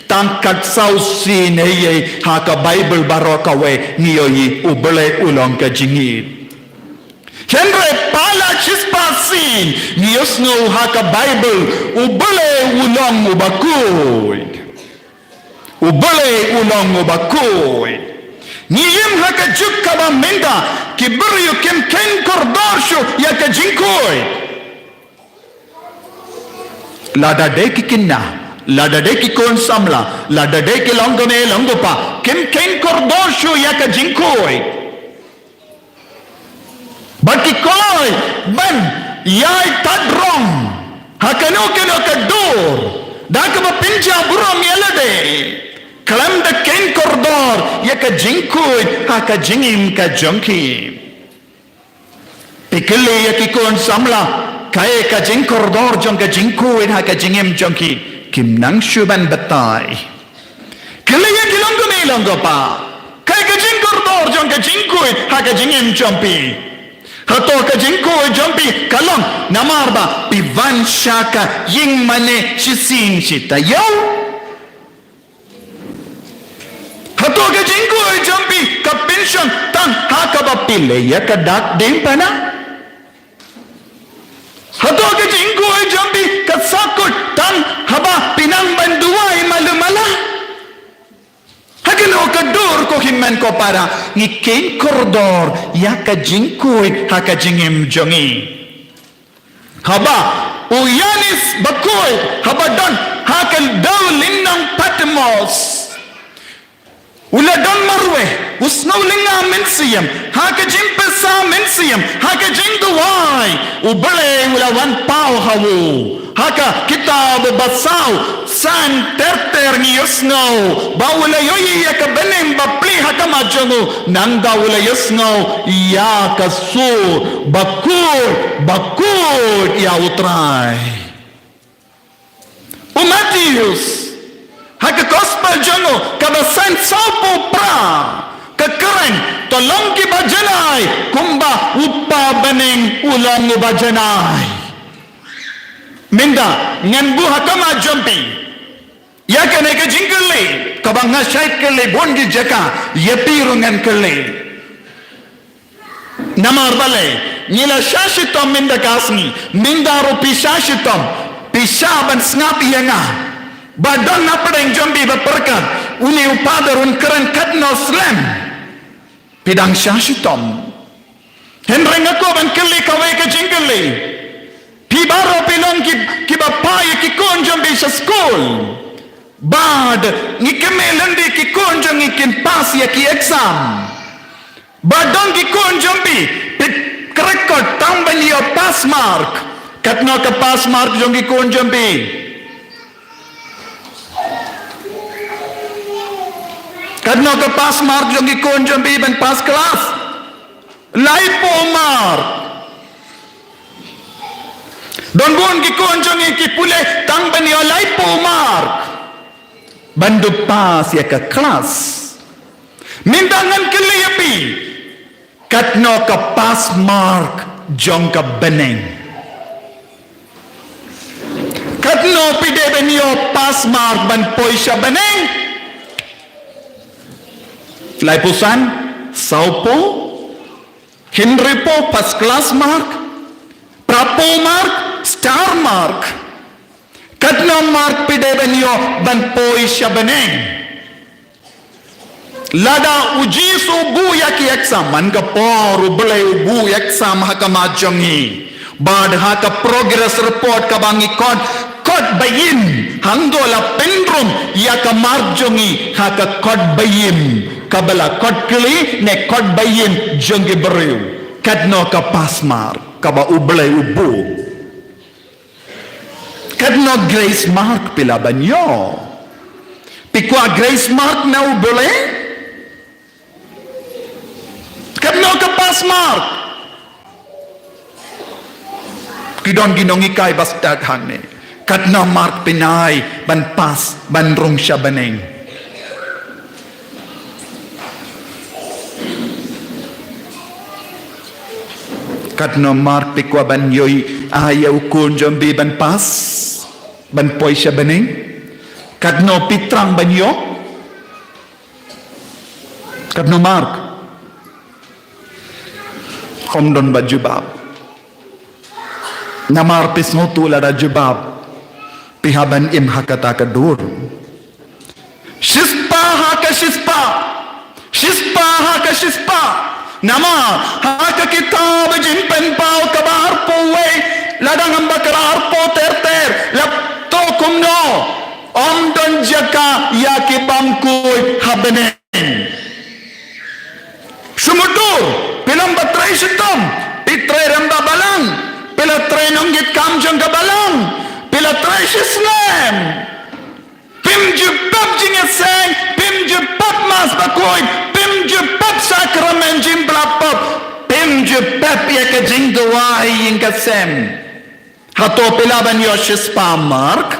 tangkat sausi neye haka Bible baroka we niyoyi ubale ulong ka jingid Henry pala chispasin niyosno haka Bible ubale ulong ubakoy niyim haka jukka ba minda kibriyo kim ken kordorsho yaka jinkoy lada deki kinna lada deki kon samla lada deki longopa kim ken kordorsho yaka jinkoy baki koy ban yai tadrong hakano keno kador daka ba pinja burom yelade kalam da ken kordor yaka jinkoy haka jingim ka jonki pikili yaki kon samla kaya ka jing kordor jonka jinkoy haka jingim jonki kim nang shuban batai kili yaki longo pa kaya ka jing kordor jonka jingkui haka jingem jompi hato ka jingkui jompi kalong namarba pivan shaka ying mane shisin shita yo hato ka jingkui jompi ka pension tan haka ba pile ya ka dak ding pana hato ka jingkui jompi ka sakut tan haba pinang banduai malumala hagano kadur ko himmen ko para ngikin koridor ya ka jingkui haka jingem jongi haba uyanis bakoy haba don hakal daw linnang patmos ula don marwe usnaw linga mensiyam haka jimpesa mensiyam haka jingduwai ubale ula wan pau hawu haka kitab basaw san terter ni yusno bawula yoyi ya ka benem bapli haka majongo nanga wula yusno ya ka su bakur ya utrai umatius haka gospel jongo kada san sapo pra ka keren tolong ki bajanai kumba upa bening ulang bajanai minda ngan bu hakama jompi ya kene ke jingkele kabanga syait kele bongi jaka yepiru ngan kele namar bale nila shashitom minda kasni minda ro pisashitom pisaban snapi yanga badan napadeng jompi baperkat uni upadarun keren katno slam pidang shashitom henreng ako ban kele kawai ke jingkele Pibaro pilong ki bapaye ki konjong di sa school. Bad ni kemelandi ki konjong ikin pass ya ki exam. Badong ki konjong bi record tambah yo pass mark. Katno ka pass mark jong ki konjong bi. Katno ka pass mark jong ki konjong bi ban pass class. Laipo mark. Don buon ki konjong ki pule tang bani olai pomar bandu pas ya ke kelas mindangan kele yapi katno ka pas mark jong ka beneng katno pide benio pas mark ban poisha beneng lai pusan saupo hinripo pas kelas mark prapo mark star mark katno mark pide benyo ban poi shabaneng lada uji subu ya ki exam man ka por bele ubu exam hakama jongi bad haka progress report ka bangi kod bayin handola pendrum ya ka mark jongi haka kod bayin kabala kod kli ne kod bayin jongi bereu katno ka pas mark kaba ubele ubu kadno grace mark pila banyo pikwa grace mark na ubole kadno ka pass mark kidon ginongi kai bastad hangne kadno mark pinai ban pass ban rong shabaneng kadno mark pikwa banyoy ayaw kunjom bi ban pass ban poi shabaneng kadno pitrang banyo kadno mark khomdon bajubab namar pisno tulada jubab pihaban im hakata kadur shispa haka shispa nama haka kitab jin pen pau kabar powe ladang ambakar po ter lap to kumno om don jaka ya ki bangkui habenen sumutur pilam batrai sitom pitre ramba balang pila trenong git kamjong kabalang pila trai sislam pim jubab jingeseng pim jubab mas bakoy pim jubab sakramen jim blapop pim jubab ya ka jing duwai ing kasem hato pilaban yo shispa mark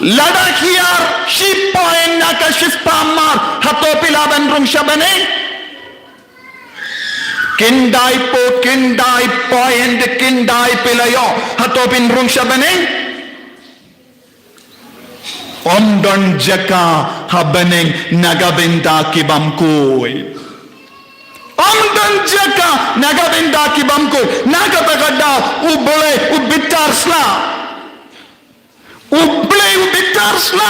lada hiar shipoen naka shispa mark hato pilaban rung shabane kindai point kindai pilayo hatopin rung shabane Omdon jaka habaneng nagabenda kibamkoy Omdon jaka nagabenda kibamkoy nagabagada ubole ubitar sla Uble ubitar sla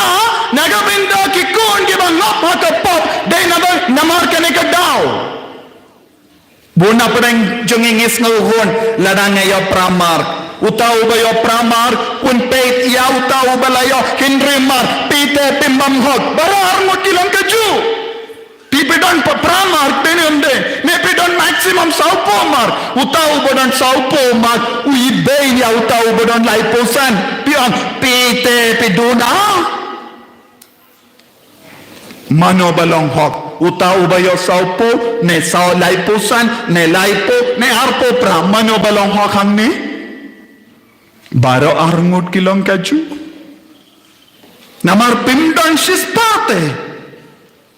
nagabenda kikon gibang napakapop day namar kanekadaw Buna padang jungingis nguhon ladang ayo pramar Utau bayo pramar unpeit ya utau balayo hinrimar pite pimbam hok barar mokilang kaju pipidon pramar penende nepidon maximum saupomar utau bodon saupomar uibe ya utau bodon laiposan pion pite piduna mano balong hok utau bayo saupo ne sau laiposan ne laipo ne arpo pra mano balong hok hangni Baro arngut kilong kaju Namar pindon shispate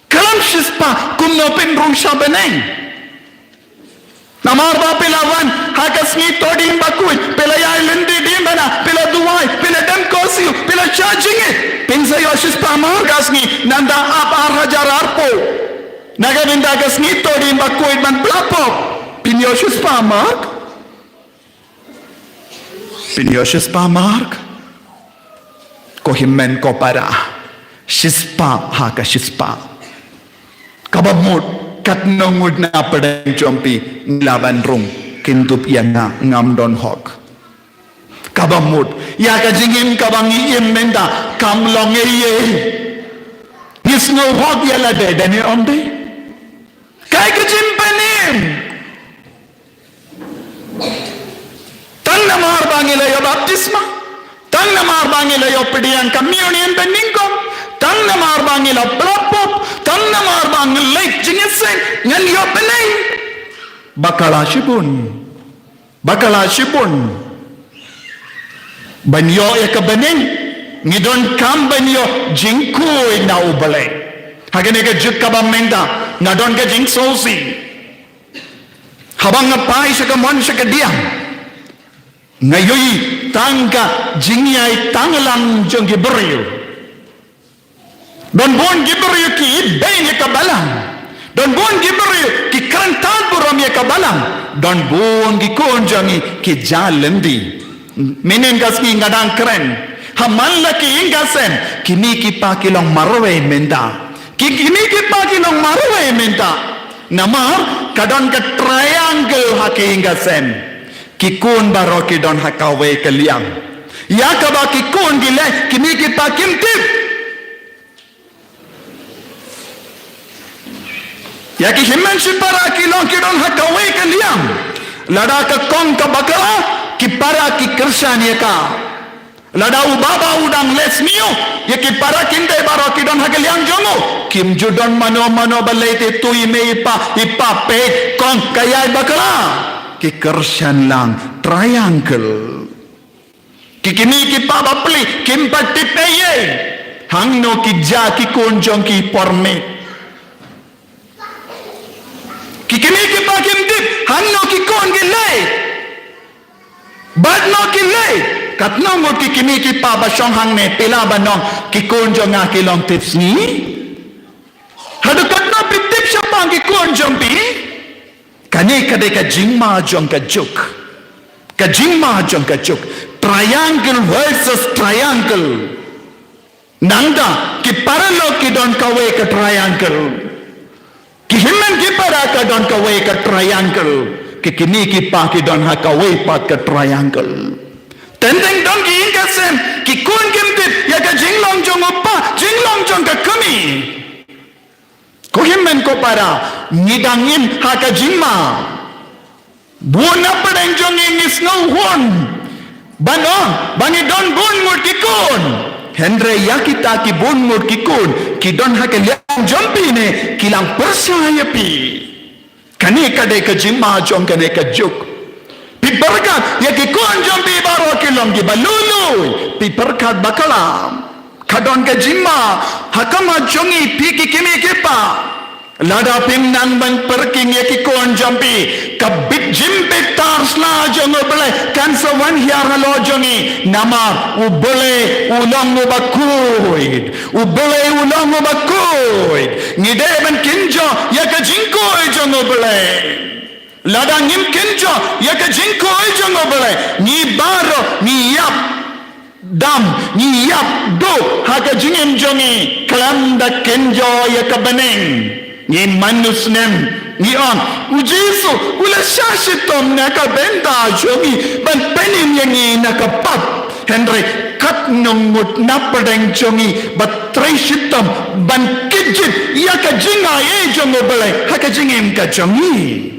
Kalam shispa kumno pindrung shabeneng Namar ba pilawan Hakasni toding bakui Pila yai lindi dimbana Pila duwai Pila demkosiu Pila charging it Pinsayo shispa margasni Nanda apar hajar arpo Nagavinda gasni toding bakui man plapop Pinyo shispa marg Pinyo shispa mark Kohimmen ko para Shispa haka shispa Kabamut Katnongud na padang jompi Nilaban rung Kintup yan na ngamdon hok Kabamut Yaka jingin kabangi imenda Kamlong eye Nisno hok yala de Dani onde Kay kajimpanim Tang namar bangilayo baptisma Tang namar bangilayo pedian communion beningkom Tang namar bangila plapop Tang namar bangilay jingisen Ngalyo beneng Bakala shibun Banyo eka beneng Ngidon kam banyo jingkuy na ubalay Hagane ka juk kabamenda Ngadon ka jing sosi Habang ngapay siya ka mon siya ka diam Ngayoy tangka jingyay tangalang jong gibriyo Don bon gibriyo ki ibay niya kabalang Don bon gibriyo ki karantad buram niya kabalang Don bon gikonjang ki jalandi Minin kasni ngadang keren Hamal laki ingasen Kini ki pakilong marwe menda Kini ki pakilong marwe menda Namar kadon ka triangle haki ingasen Kikun baro kidon hakawe kaliang Yakaba kikun gile Kini kita kimtip Yaki himen sipara kilong kidon hakawe kaliang Lada ka kong ka bakala Kipara ki kersan yaka Lada ubaba udang les niyo Yaki para kinde baro kidon hakaliang jongo Kim judon mano balay te tui me ipa pe kong kayay bakala Kikersan lang triangle Kikini ki pabapli kimpati peye Hangno ki ja ki konjong ki porme Kikini ki pakim dip Hangno ki kon gilay Badno gilay Katno mo kikini ki pabasong hangne pila banong Ki konjong nga kilong tips ni Hado katno pitip siya pang ki konjong pi Kani kadai ka jingma jong ka juk Triangle versus triangle Nanda ki paralo ki don kawe ka triangle Ki himen ki para ka don kawe ka triangle Ki kini ki pa ki don ha kawe pat ka triangle Tendeng don ki ingasen Ki kun kimtip ya ka jinglong jong upa Jinglong jong ka kami Kohimen ko para ngidangin haka jingma Buona padang jong ingis ngawon Banong bangidon bun murkikon Henry yakita ki bun murkikon Kidon haka liang jompi ne Kilang persaya pi Kani kadai ka jingma jong kane ka juk Piperkat yakikon jompi baro kilong gibaluluy Piperkat bakalam Kadon ka jingma Hakama jongi piki kimi kipa Lada pimnan ban perking ya ki kon jampi kabit jimpe tarsla jongo bele kansa wan hiar halo jongi nama ubele ulang ubakuid ubele ulang ubakuid ngide ban kinjo ya ka jinko jongo bele lada ngim kinjo ya ka jinko jongo bele ni baro ni yap dam ni yap do haka jingem jongi klam da kinjo ya ka beneng ni manusnem ni on ujisu ula shashitom naka benda jongi ban penin yangi naka pap Henry kat nungut napadeng jongi bat trishitom ban kijit yaka jinga e jongo bele haka jingim ka jongi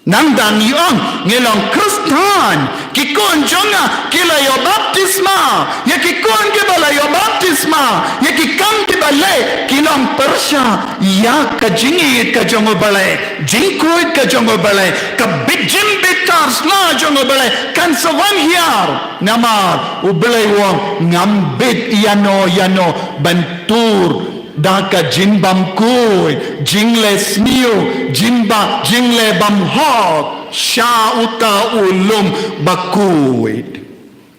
nang dan ni on ngelong Kristan kikon jonga kila yo baptisma ya kikon ke bala yo baptisma ya kikam ke bale kilong persya ya ka jingi ka jongo bale jingko ka jongo bale ka bijim bitars la jongo bale kan sawan hiar nama ubele wong ngambit yano bantur daka jinbam kuy jingle sniu jingle bam hok sha uta ulum bakuy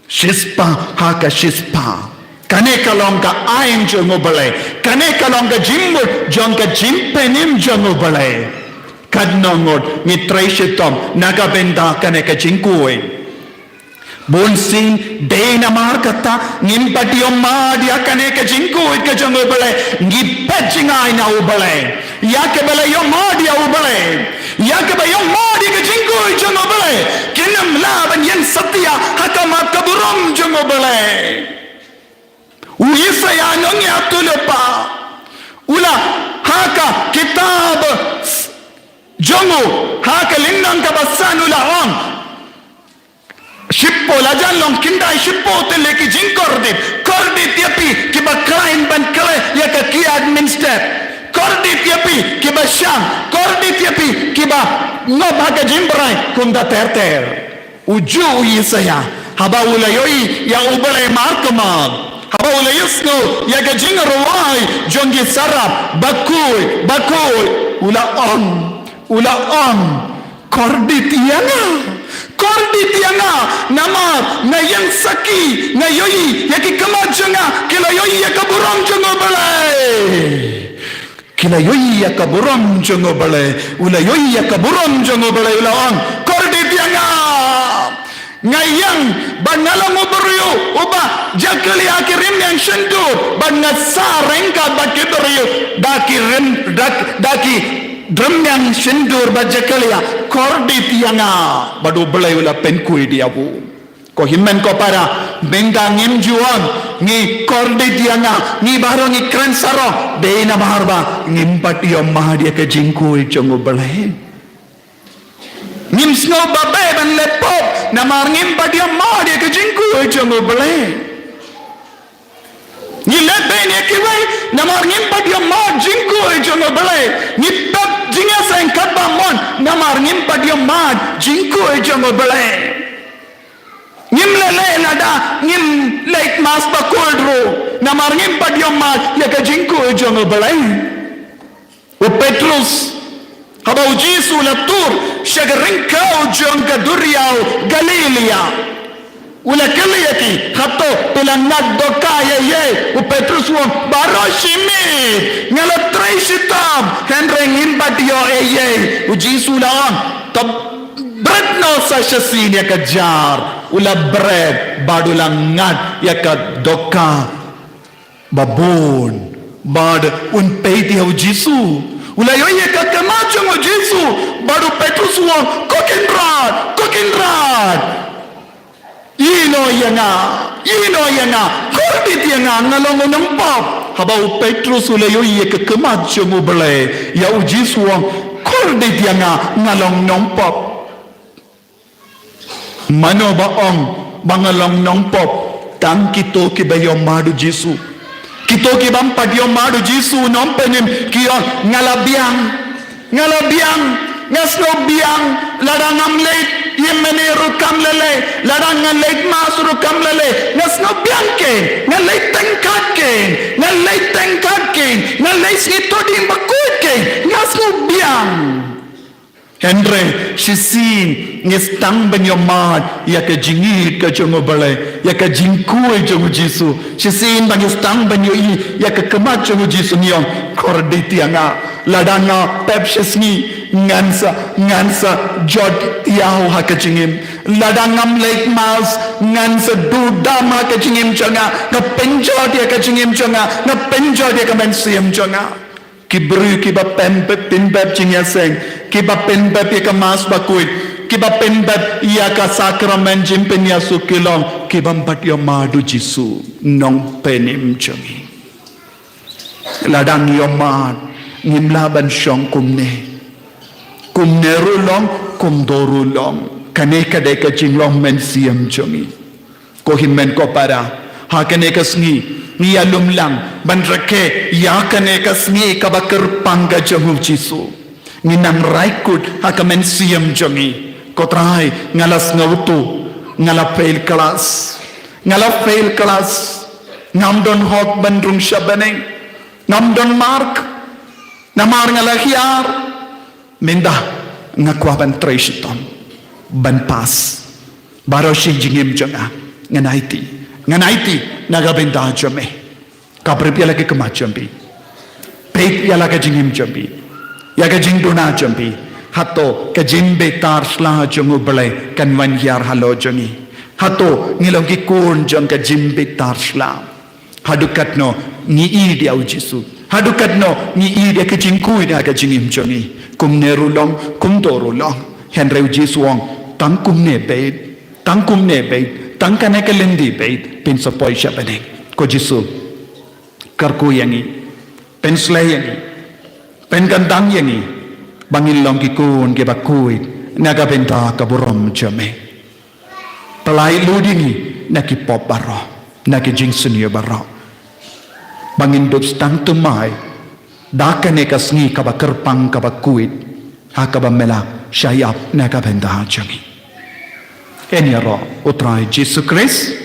shispa haka shispa kane kalong ka ain jongo bale kane kalong ka jimbut jong ka jimpenim jongo bale kadnongot ni treshitom naga benda kane ka jingkuy Bonsin de namar kata ngimpati omma dia kane ke jingku ke jongo bale ngipetchinga ina ubale ya ke bale yomma dia ubale ya ke bale yomma dia ke jingku jongo bale kinam la ban yen satya hakama kaburam jongo bale uisa ya nongi atulepa ula haka kitab jongo haka linnang kabasan ula on Shippo lajan long kindai shippo te leki jing kordit yapi kiba klain ban kle ya ka ki administer kordit yapi kiba sham kordit yapi kiba no bhaga jimbrai kunda ter uju yisaya haba ulayoi ya ubale markama haba ulayusno ya ka jing rawai jongi sarap bakui ula on kordit yana nama na yang saki na yoi yaki kamajanga kila yoi yakaburam jongo bale kila yoi yakaburam jongo bale ula yoi yakaburam jongo bale ula on kordit yana ngayang banalang uberiyo uba jakali akirim yang shendu banasarengka bakiberiyo daki drum yang shendur bajakalia kordit yana badu belai ula penkui diabu ko himmen ko para benga ngim juan ni kordit yana ni baro ni kransaro de na baharba ngim patio mahadia ke jingkui jongo belai ngim snow babe ban lepop na mar ngim patio mahadia ke jingkui jongo belai ni lebe ni kiwai na mar ngim patio ma jingkui jongo belai ni jinga sang kabamon namar ngim padio mad jingko e jongo bele ngim lele lada ngim late mas bakoldro namar ngim padio mad ya ka jingko e jongo bele o Petrus haba ujisu la tur shagarinka o jonga duriao Galilea ula kaliyaki hato pilanag dokaya ye u Petrus wong baroshimi ngala trishitam henrengin patio ye u Jisu laon tab bread no sa shasin ya kajar ula bread badulang ngat ya ka doka babon bad un peiti u Jisu ula yo ye ka kamachong u Jisu badu Petrus wong cooking rod Ino yana kordit yana ngalongo nampap habau Petrus ulayo ye ke kemacho mubele ya uji suang kordit yana ngalong nampap mano baong bangalong nampap tang kito ki bayo madu Jisu kito ki bampa dio madu Jisu nompenim kion ngalabiang ngasno biang ladang amlet Yemeni rukam lele, ladang ngalek mas rukam lele, ngas no biangke, ngalek tengkat ke, ngalek tengkat ke, ngalek sito di bakut ke, ngas no biang. Henry, shisin, nges tang banyomad, ya ke jingit ke jongo bale, ya ke jingkui jongo Jisu, shisin banyos tang banyoi, ya ke kemat jongo Jisu niong, korditi anga, ladanga pepsesni, ngansa jod tiahu ha ke jingim, ladangam lake mas, ngansa dudam ha ke jingim jonga, na penjod ya ke jingim jonga, na penjod ya ke mensiam jonga. Kibru kiba pembep pinbep jingya seng, kiba pinbep ya ke mas bakuit, kiba pinbep ya ke sakramen jimpen ya sukilong, kiba mpat ya madu Jisu nong penim jongi. Ladang ya mad, ngimlaban syong kumne rulong, kumdorulong, kaneka deka jinglong mensiam jongi. Ko himmen ko para, hakane kasngi, ni alumlang banrake ya kane kasni kabakar pangga jongu Jisu ni nang raikut hakamen siam jongi kotrai ngalas ngautu ngala fail kelas ngamdon hok bandrung syabaneng ngamdon mark namar ngala hiar minda ngakwa ban treshiton ban pas baro shinjingim jonga nganaiti nagabenda jome kapre piala ke kema jambi peit piala ke jingim jambi ya ke jingdona jambi hato ke jimbe tar sla jongu bele kan wan yar halo jongi hato ngilong ki kun jong ke jimbe tar sla hadukatno ni idi au Jisu hadukatno ni idi ke jingku ida ke jingim jongi kumne rulong kumtorulong henreu Jisu wong tangkumne beit tangkane ke lendi beit pin sapoi syabaneng ko Jisu karku yangi pen slay yangi pen gandang yangi bangil long ki kun ke bakuit naga benta kaburom jame pelai ludingi naki pop baro naki jingsunyo baro bangin dop stang tumai dakane kasni kabakerpang kabakuit hakabamela syayap naga benta jami Eniaro utrai Yesus Kristus.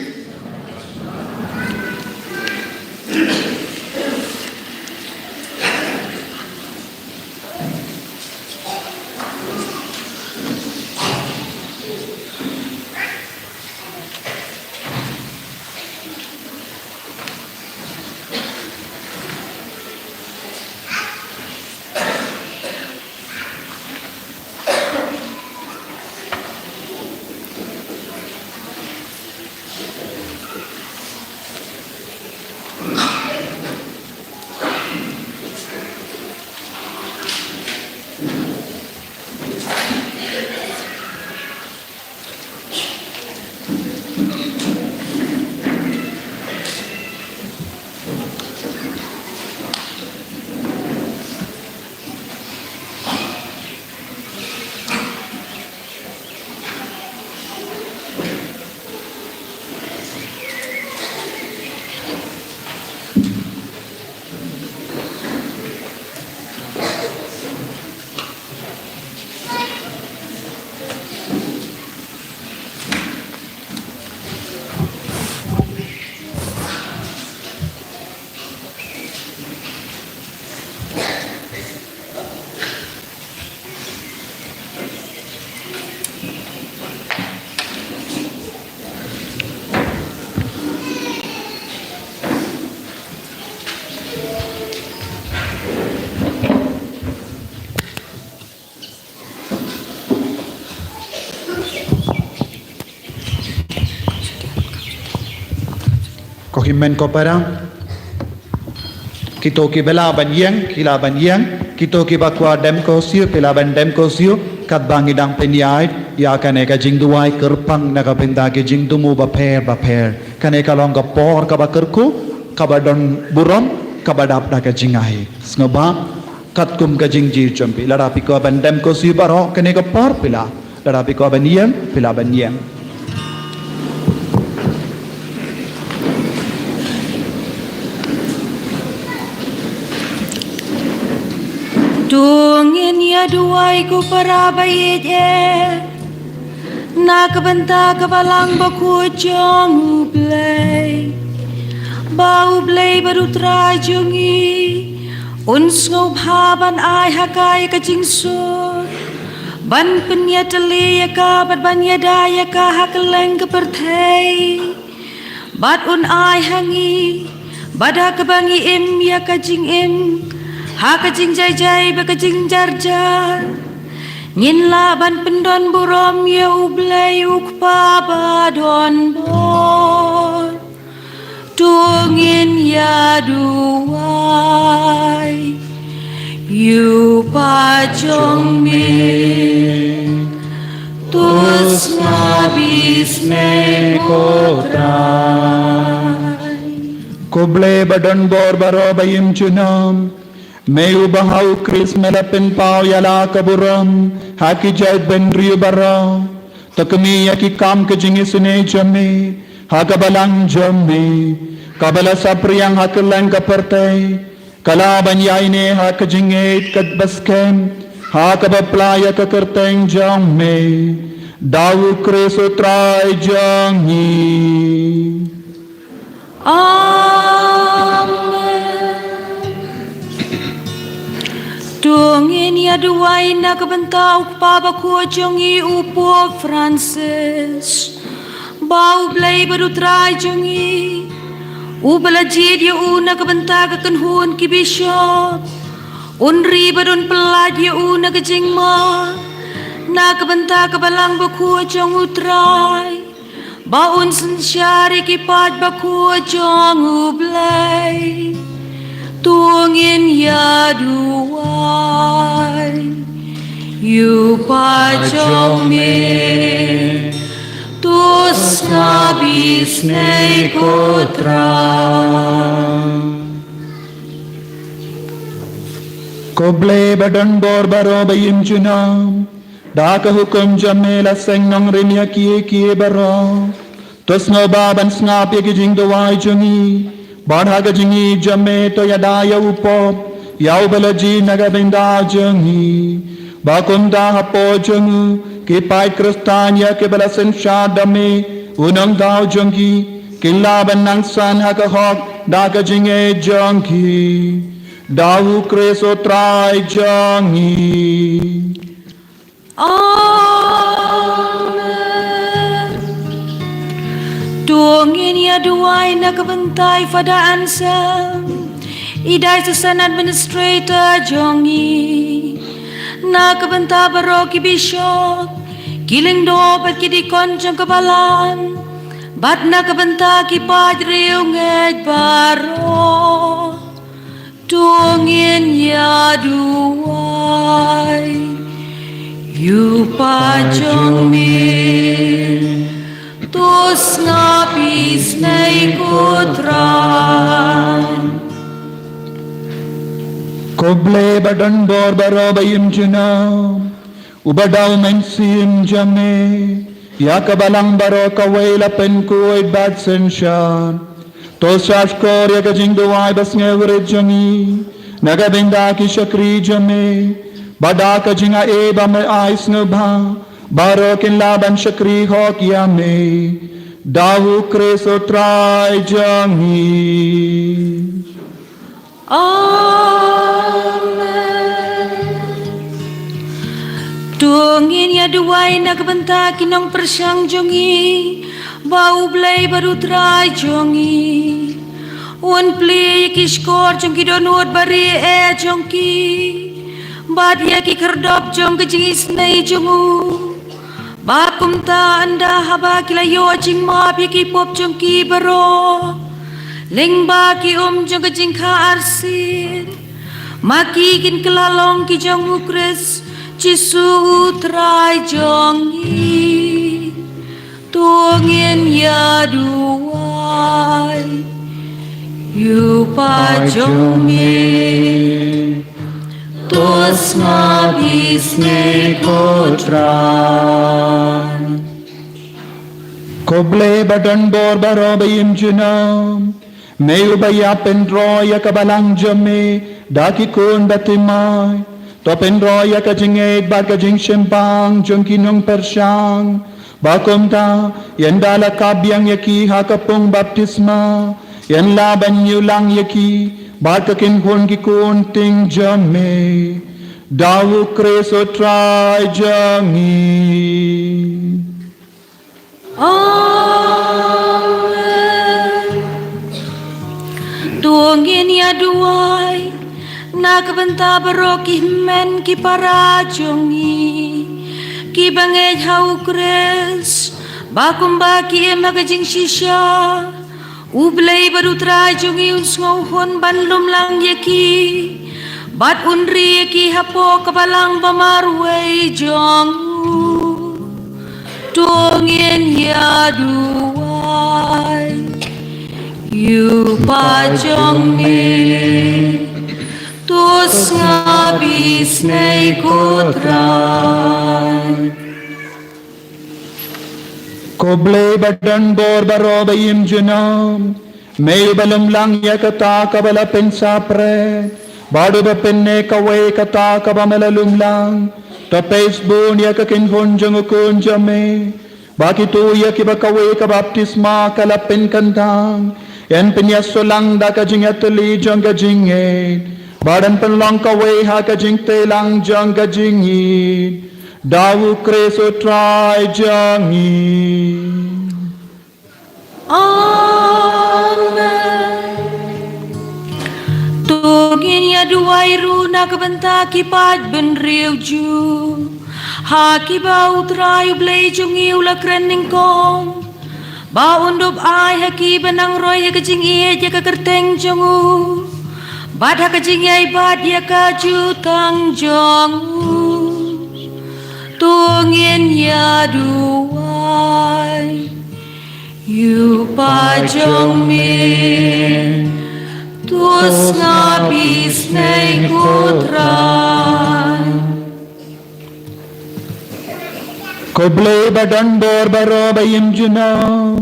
Kohimen kopara kito ki bela banyang kila banyang kito ki bakwa dem ko siu pila ban dem ko siu kat bangi dang penyai ya kane ka jingduai kerpang na ka benda ke jingdumu ba per kane ka long ka por ka bakerku ka badon buron ka badap da ka jingai sngoba kat kum ka jingji champi larapi ko ban dem ko siu baro kane ka por pila larapi ko banyang pila banyang Tungin ya duai ku para bayit Nakabanta kabalang baku jong ublay Bau blay baru trajongi Uns ngau bhaban ai hakai ka jingsur Ban penya tali ya ka bat ban ya daya ka hakeleng ke perthai Bat un ai hangi Bada ka bangi im ya ka jing im Ha ka jing jai jai ba ka jing jar jar Ngin laban pendon burom ya ublay ukpa badon bor Tungin ya duai Yu pajong min Tus ngabis nekotrai Kuble badon bor baro bayim chunam Meu bahau Kris melapin pau yala kaburam Haki jait ben riu barau Takmi yaki kam ke jingi sune jami Haka balang jami Kabala sapriyang hakelang kapertai Kalaban yaine haka jingit kat baskem Haka baplaya kakerteng jami Dawu Kris utrai jangi Amen Tungin ya duai na kabantau papa ko jongi upo Francis Bau blay baru try jongi Ubala jid ya una kabanta ka kanhun ki bishop Unri badun pelad ya una ka jingma Na kabanta ka balang baku jong utray Baun sensyari ki pad baku jong ublay Tungin ya duai Yu pajong me Tus ngabis nekotra Koble badan bor baro bayim junam Daka hukum jamela seng nong rinya kie baro Tus ngobaban snap ya kijing duai jungi Badha jingi jame to yadaya upop Yau balaji nagabinda jangi Bakunda hapo jangu Kipai kristanya kibalasin syadami Unang daw jangi Kilaban nang san hakahok Daga jingi jangi Dawu kreso try jangi Tungin ya duai na kabantai pada ansam Idai sesan administrator jongi Na kabanta baroki bishop Kiling dopat ki di konjong kabalan Bat na kabanta ki padre unged baro Tungin ya duai Yu pajong min Tus ngabis nekotran Koble badan bor baro bayim junam Ubadaw mensim jame Ya kabalang baro kawela penkuid bad sensyan Tos shashkor ya kajing duwai bas ngewrit jami Nagabinda ki shakri jame Bada kajinga eba me ais ngubha Baro kinlaban shakri hok yame Dawu kreso try jangi Amen Tungin ya duai na kabanta kinong persyang jongi Bau blay baru try jongi Un play kishkor jongi donut bari jongi Bad ya ki kerdop jong kejingis nai jongu Bakum ta anda haba kilayo jing ma ki pop jong ki baro Ling ba ki jong kejing ka arsin Maki kin kelalong ki jong ukres Cisu utrai jongi Tungin ya duai Yu pa jongi Tus ngabis nekotran Koble badan bor baro bayim junam Meu bayapen roya kabalang jame Daki kun batimay Topen roya kajingit bad kajing shempang Jong kinong persyang Bakumta, yan dala kabyang yaki hakapong baptisma, yan laban yulang yaki, batakin kun kikun ting jame, dawu kreso try jangi. Amen. Tuangin ya duai, nakabanta baroki men ki parajongi, ki bangej hau kres, bakum baki magajing shisha, ublay baru trajongi unsngauhon banlum lang yaki, bat unri yaki hapo kapalang bamarway jongu, tuangin ya duai, you pajongi. Tus ngabis na ikutran. Koble badan bor baro bayim junam, may balum lang yakata kabala pensapre, badu ba penne kawe kata kabamalalum lang, ta Facebook yakakin honjang ukunjame, baki tu yakiba kawe kabaptisma kalapin kantang, yan pinyaso lang da kajingatuli jang kajingit, badan penlang kawe ha kajing telang jang kajingit, dawu kreso try jangi. Amen. Tungin ya duai runa kabanta kipad ben riu ju, haki bau trayu blay jungi ula krening kong, ba undup ai haki benang roy ya kajing iya jaka kerteng jongu, bad ha kajing iya bad ya kaju tang jongu, tungin ya duai, you pajong min, tus ngabis na ikutran. Koble badan bor baro bayim junam,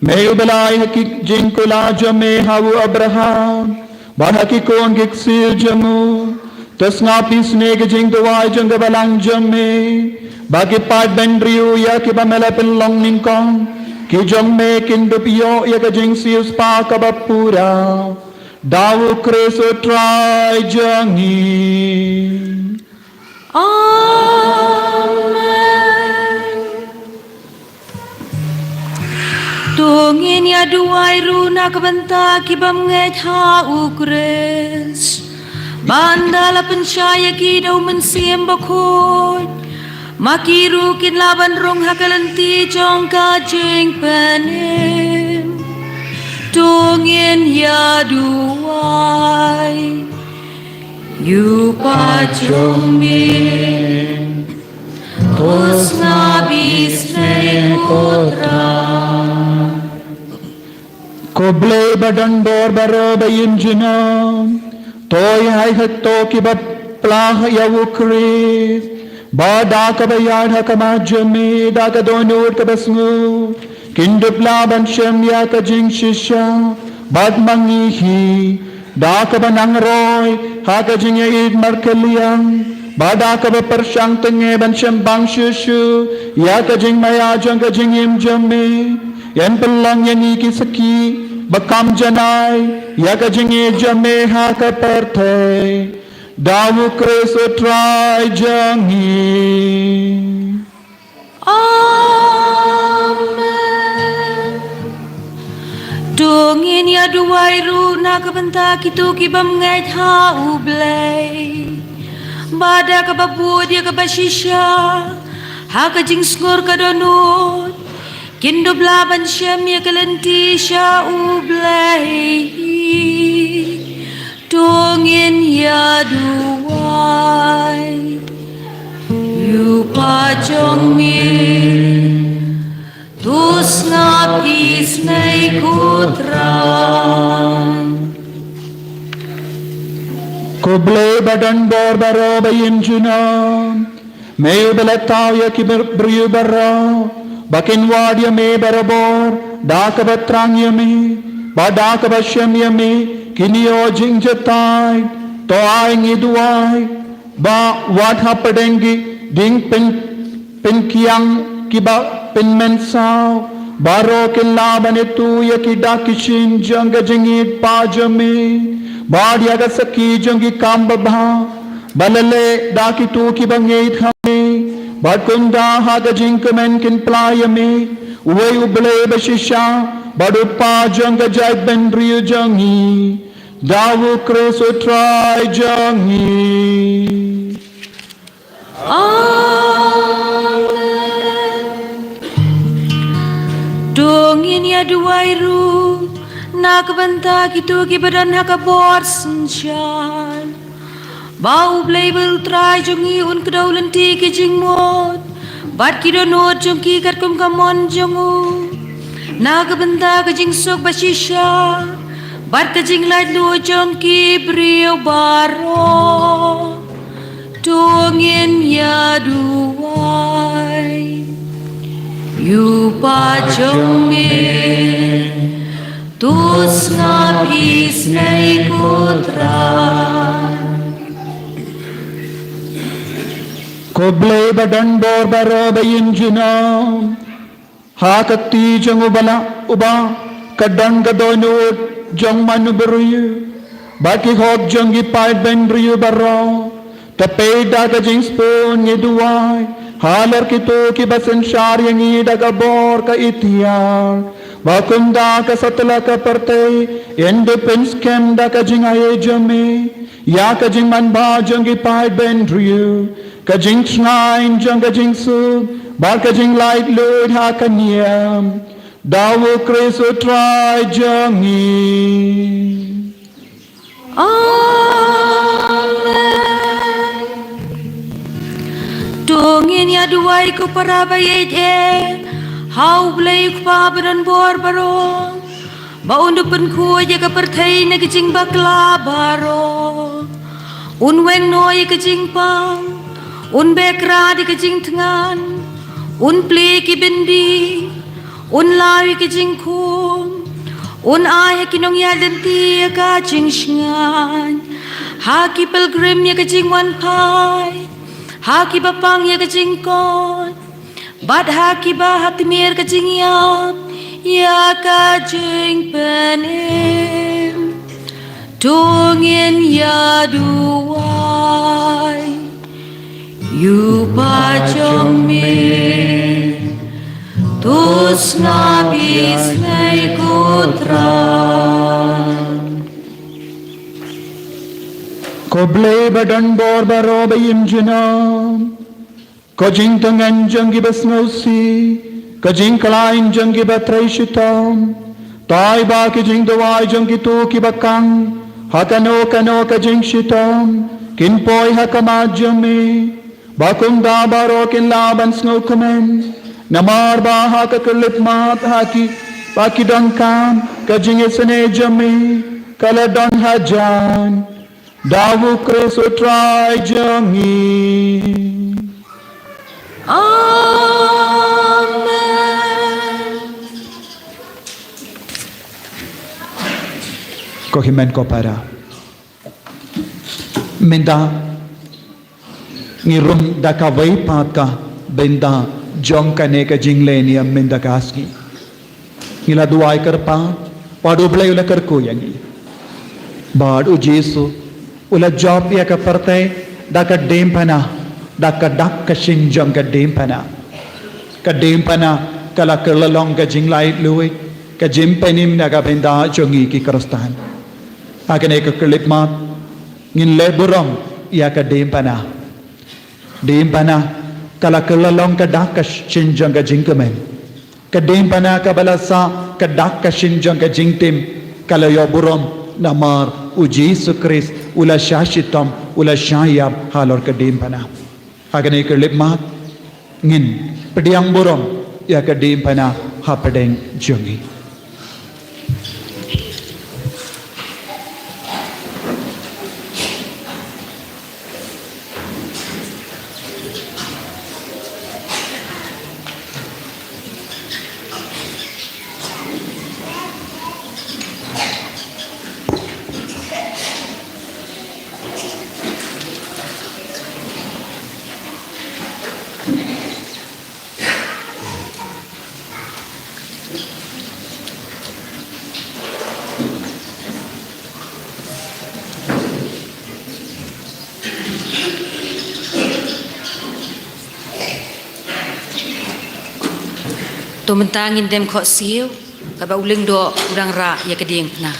may ubalay hakik jinkula jame hawu Abraham, ban hakikon kiksil jamu, tas ngapis nege jing duwai jang gabalang jame, bagi pad ben riu ya kiba melapin long ningkong, ki jang me kindupiyo ya ka jing sius pa kabapura, dawu kreso try jangi. Amen. Tungin ya duai runa kabanta kibam nget ha ukres, bandala pensyaya kidaw mensim bakot, makirukin laban rong hakalanti jong kajing penim, tungin ya duai, you pajong min, tus ngabis na ikutran. Koble badan bor baro bayim junam, toy hai hatto kibab plah yawu kris, bada kabayad hakamajami daga donur kabasngu, kindup laban shem ya kajing shisha, bad mangihi, da kabanang roy, hakajing yaid markaliang, bada kaba persyang tenge ban shem bang shishu, ya kajing maya jang kajing im jami, yan pelang yan ikisaki, bakam janai, ya kajing jame hakaperte, dawu kreso try jangi. Amen. Tungin ya duai runa kabanta kitu kibam nget ha ublay, bada kababud ya kabashisha, ha kajing skor kadonut, kindu blaban syam ya kalanti sya ublay, tungin ya duai, you pajong min, tus ngabis na ikutran. Koble badan bor baro bayim junam, may ubalataw ya kibriyu baro, bakin wad ya me barabor, dakabatrang ya me, badakabasyam ya me, kiniyo jing jatay, to ay ngiduay, ba wad hapadengi, ding pen kiang kiba pinmen sao baro kilaban itu ya kida kishin jang jingit pajame badia ga saki jangi kambabha balale daki tu ki bangait khame badkunda ha ga jingkemen kin playame uwe uble bashisha badupa jang jai ben riu jangi dawu kreso try jangi Dongin ya duai ru nak benta gitu ki badan haka bor sunshine bau blabel try jongi un kedaulan ti ki jingmot bat ki donot jongi kat kum kamon jongu nak benta ki jing sok basisha bat ki jing light lu jongi brio baro dongin ya duai You pajong me, tus ngapis na ikutra. Koble badan bor baro bayin junam, hakati jang ubala uba kadang gadonut jang manu beruyu, baki hok jang gipai ben riyu baro, tapi daga jing spoon yeduai. Halar kito ki basan syar yang ida gabor ka itiar bakunda ka satla ka parte independence kem da ka jing aye jame ya ka jing man ba jang gi pai ben riu ka jing shine jang ka jing su ba ka jing light lord ha ka niam dawo kreso try jangi Dongin ya duai ko para bayet hau blay ko pa badan bor baro ba undu pen ko je ka perthai na kicing bakla baro un weng noi kicing pang un bekra di kicing tengan un pli ki bindi un lawi kicing kum un ay kinong ya denti ka cing shngan ha ki pilgrim ya kicing wan pai Haki bapang ya kecingkon, bad haki bahat mir kecingyap, ya kacing penim, dongin ya duai, yu pajong me, tus nabis mei kutran. Koble badan bor baro bayim junam kajing tangan jangi basnosi kajing kalain jangi batrai shitam tai ba kajing dawai jangi tu ki bakang hakano kano kajing shitam kin poi hakamajame bakunda baro kin laban snow kamen namar ba hakakulip mat haki baki dangkam kajing esane jame kala don hajan Dawu kreso try jangi. Amen. Kohimen ko para. Minda ngirum dakaway patka benda jong kane ka jinglenia minda kaski. Ngila duai karpa padu blay ula karko yangi. Bad u Jesu ula job ya ka partai da ka dempana da ka dak ka shingjam ka dempana kala kerlalong ka jinglai lui ka jimpenim na ka benda jongi ki krastan agane ka kelipmat ngin leburam ya ka dempana kala kerlalong ka dak ka shingjam ka jingkemen ka dempana ka balasa ka dak ka shingjam ka jingtim kala yo buram namar uji sukris ula shashitam ula shayab halor kadim pana agane kerlip mat ngin pediang borom ya kadim pana hapadeng jongi tu mentangin dem kho siu ka ba uling do urang ra ya keding na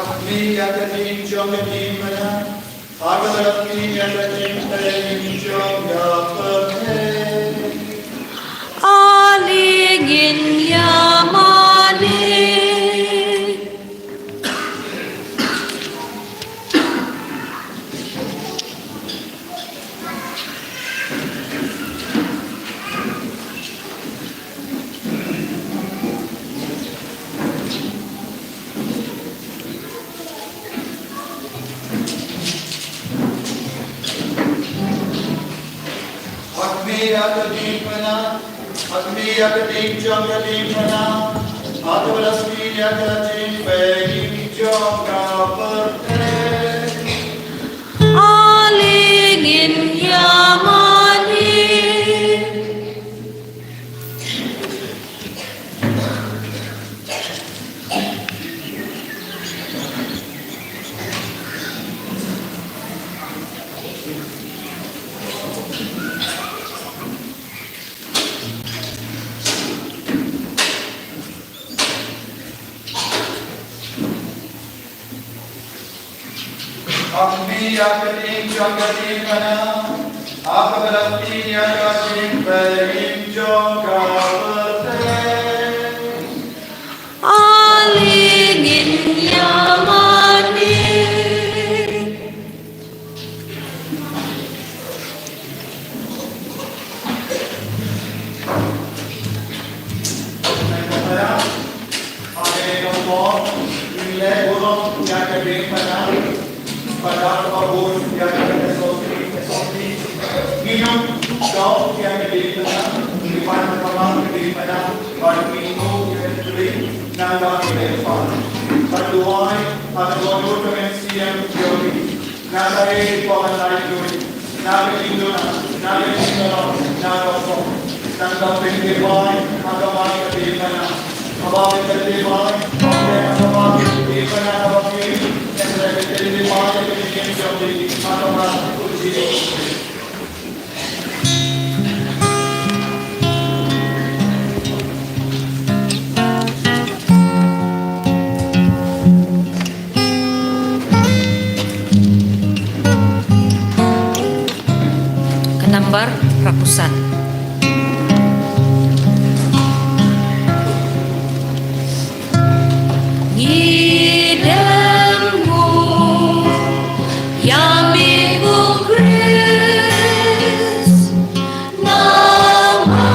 Akmi yakadim jogadim mana, Agavakmi yakadim tayin jogapate. alingin yamane Akmi yakadim mana, Akmi yakadim jogadim mana, Agavakmi yakadim tayin jogapate. alingin yamane Akmi yakadim jogadim mana, Agavakmi yakadim tayin jogapate. alingin yamane Kenambar Rakusan Ngidammu Yamiku Kris Nama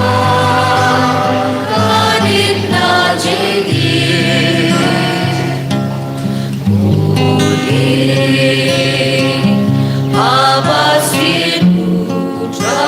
Kadipna Jegi Muli Abasin Putra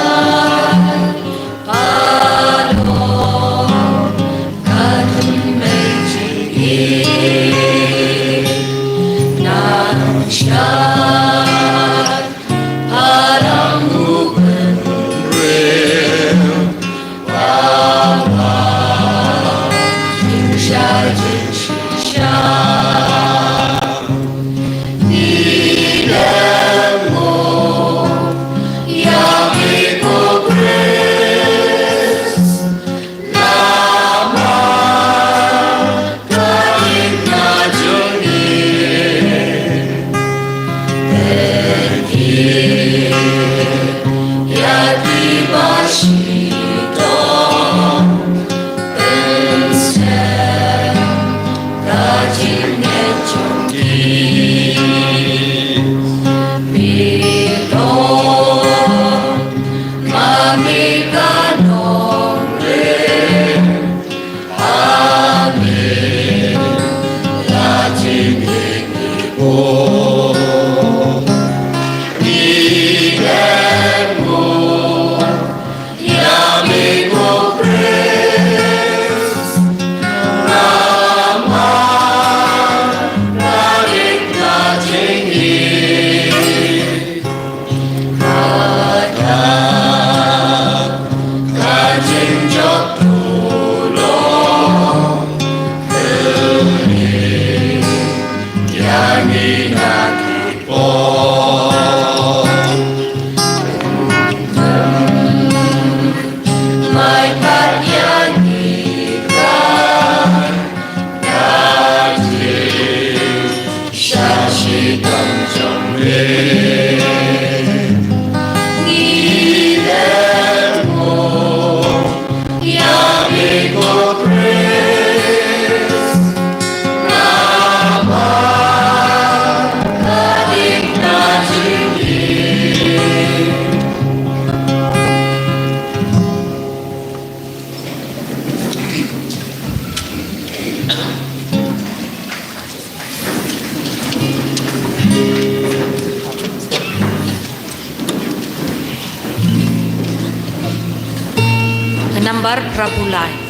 Nambar Prabulai.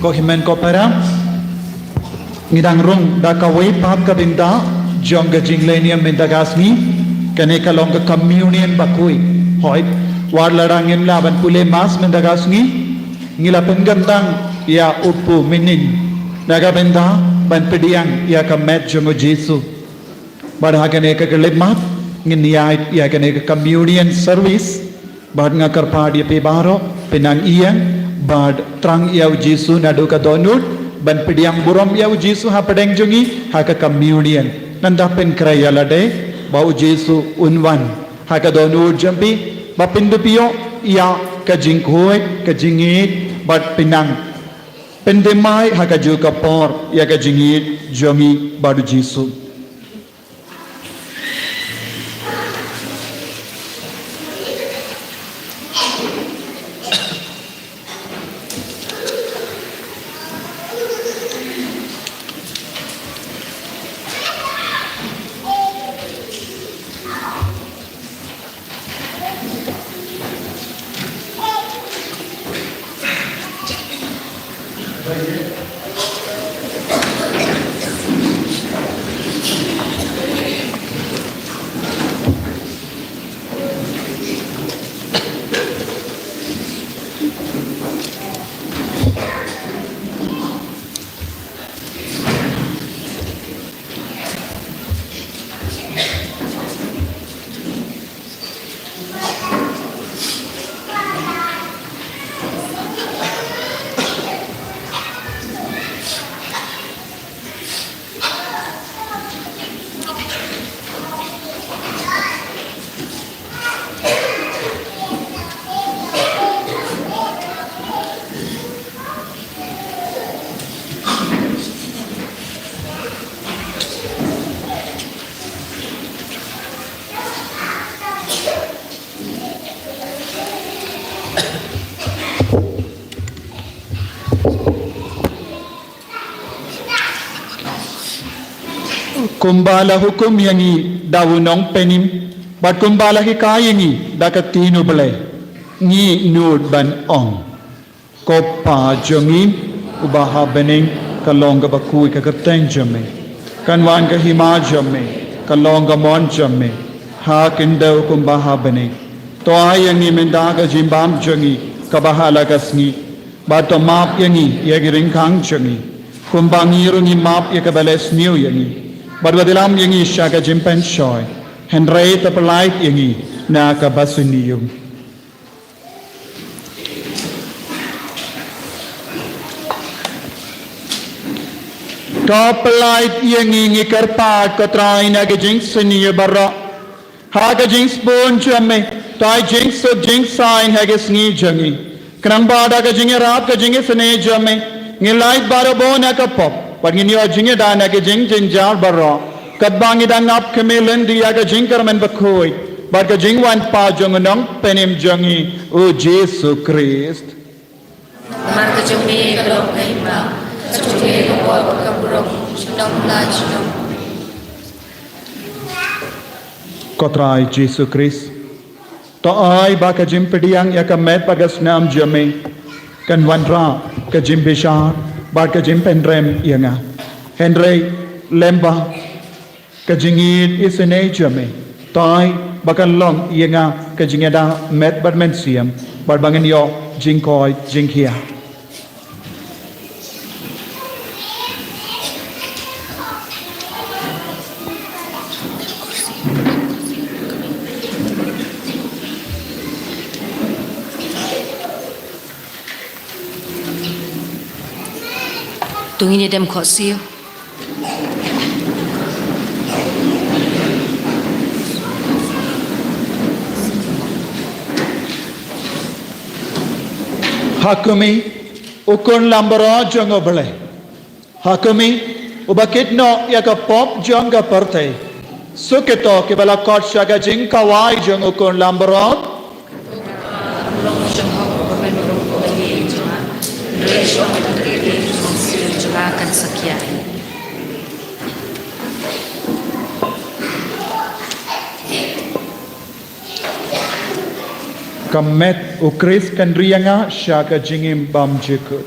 Ko himen ko para ngidang rung da kawai pap ka binda jong ga jinglenium mendagasmi kane kalong ka communion bakui hoi war larangin laban pule mas mendagasmi ngila penggandang ya upu minin daga benda ban pediang ya ka met jongo Jesu bar hagane ka lemap ngin ya kane ka communion service bar nga karpad ya pe baro penang iyang bad trang yau Jesu nadu ka donut ban pediang burom yau Jesu ha pedeng jungi ha ka communion nanda pen kraya lade bau Jesu unwan ha ka donut jampi ba pindupiyo ya ka jingkoi ka jingit bad pinang pendemai ha ka ju ka por ya ka jingit jongi badu Jesu kumbala hukum yangi dawunong penim bat kumbala hikayangi dakatino bale ngi nud ban ong kopa jongi ubaha beneng kalonga bakui kakateng jame kanwan ka hima jame kalonga mon jame ha kindaw kumbaha beneng to ayangi mendaga jimbam jongi kabahala kasni bato map yangi yagiring kang jongi kumbangirungi map yakabales new yangi Badwadilam yangi shaka jimpen shoy Henry tapalait yangi na kabasuniyum Tapalait yangi ngi karpat katray na gajing suniya barra Ha gajing spoon jame Tai jing so jing sign hagas ngi jangi Krang bada gajing rap gajing sune jame Ngilait barabo na kapop Pag nginyo jingi dana ke jing jing jar barro kat bangi dan ap kemilen dia ke jing karmen bakoi bad ke jing wan pa jong nong penim jongi o Jesu Christ mar ka jumi ka dok ka himba ka jumi ka boy ka burok shinong la shinong Kotrai Jesus Christ. To ai ba ka jim pediang ya ka met bagas nam jame kan wanra ka jim bishar ba ka jim pendrem yanga Henry lemba ka jingit isene jame tai bakan long yanga ka jingeda met badmen siam bad bangen yo jingkoi jingkia tungin ni dem kho siu Hakumi ukun lambara jango bale Hakumi ubakit no ya ka pop janga parte suketo ke bala kot shaga jing kawai jang ukun lambara long shong ho ko ben ro ko ni jama re shong ko tri ni shong siu jala kan sakya Kamet ukris kan rianga shaka jingim bam jikut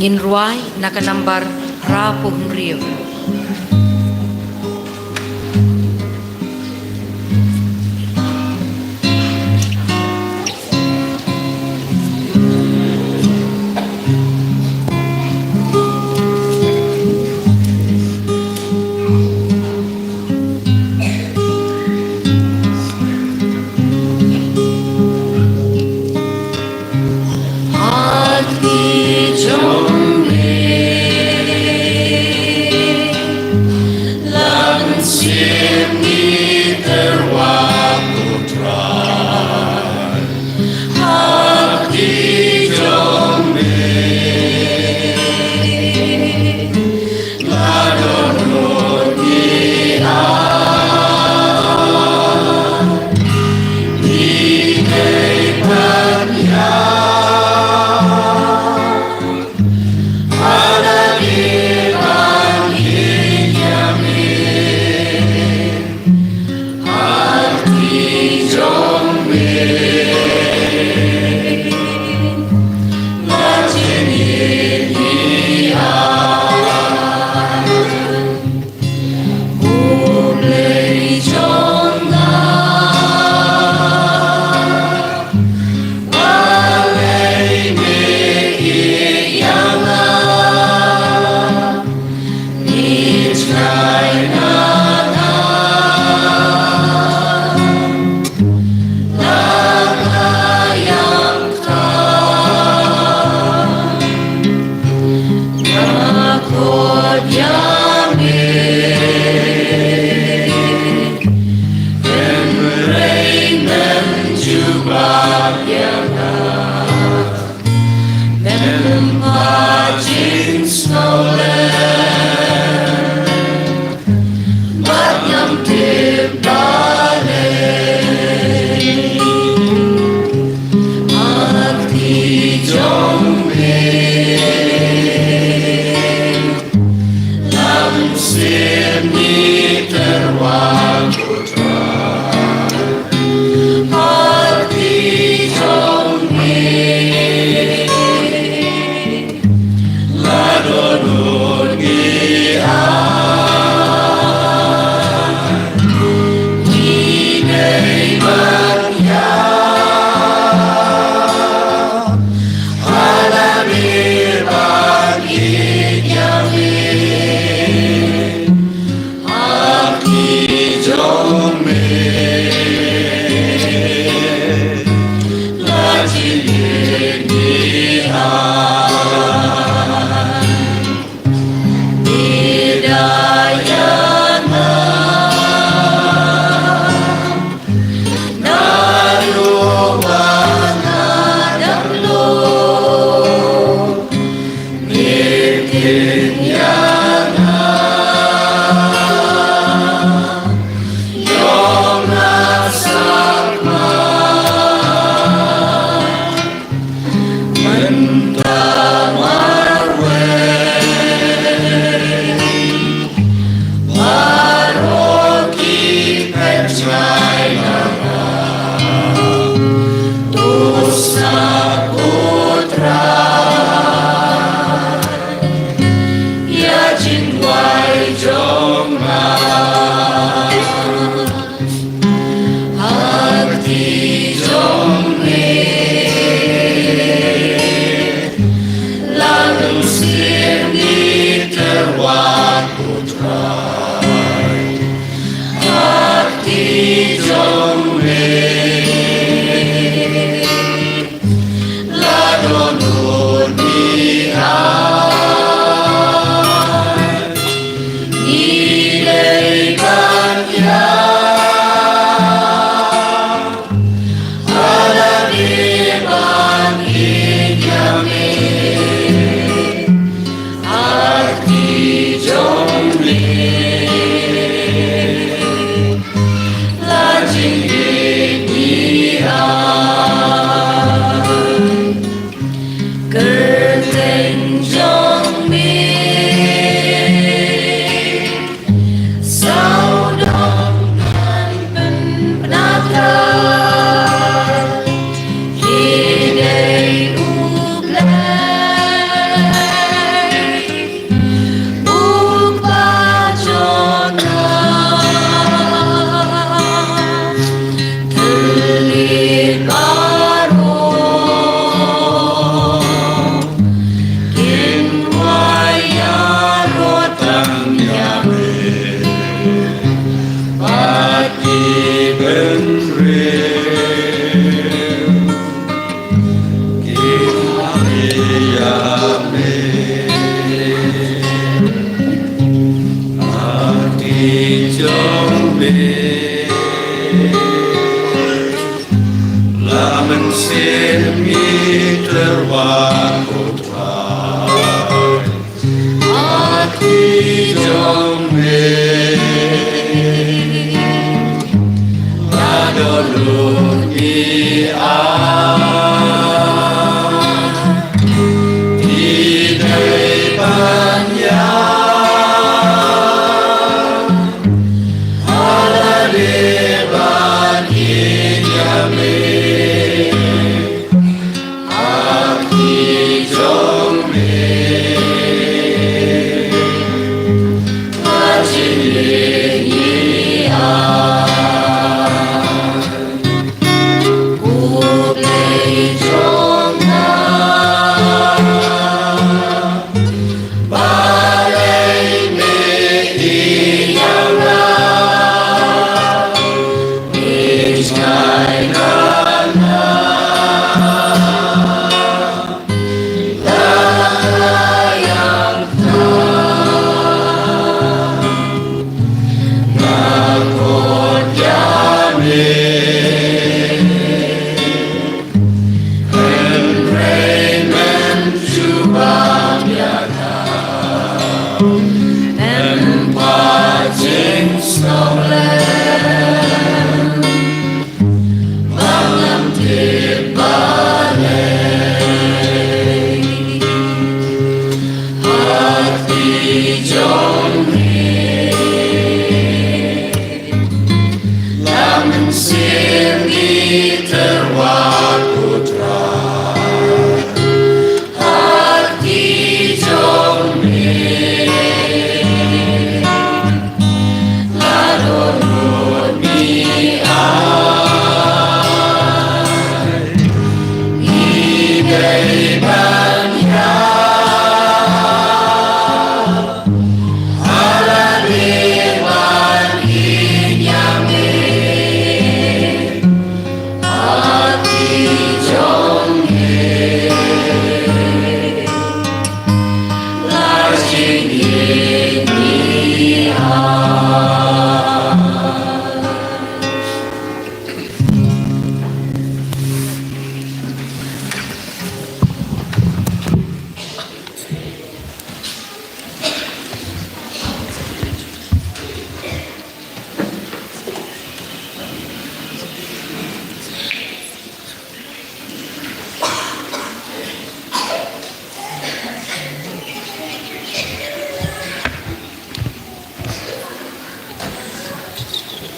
ngin ruai naka nambar rapo rio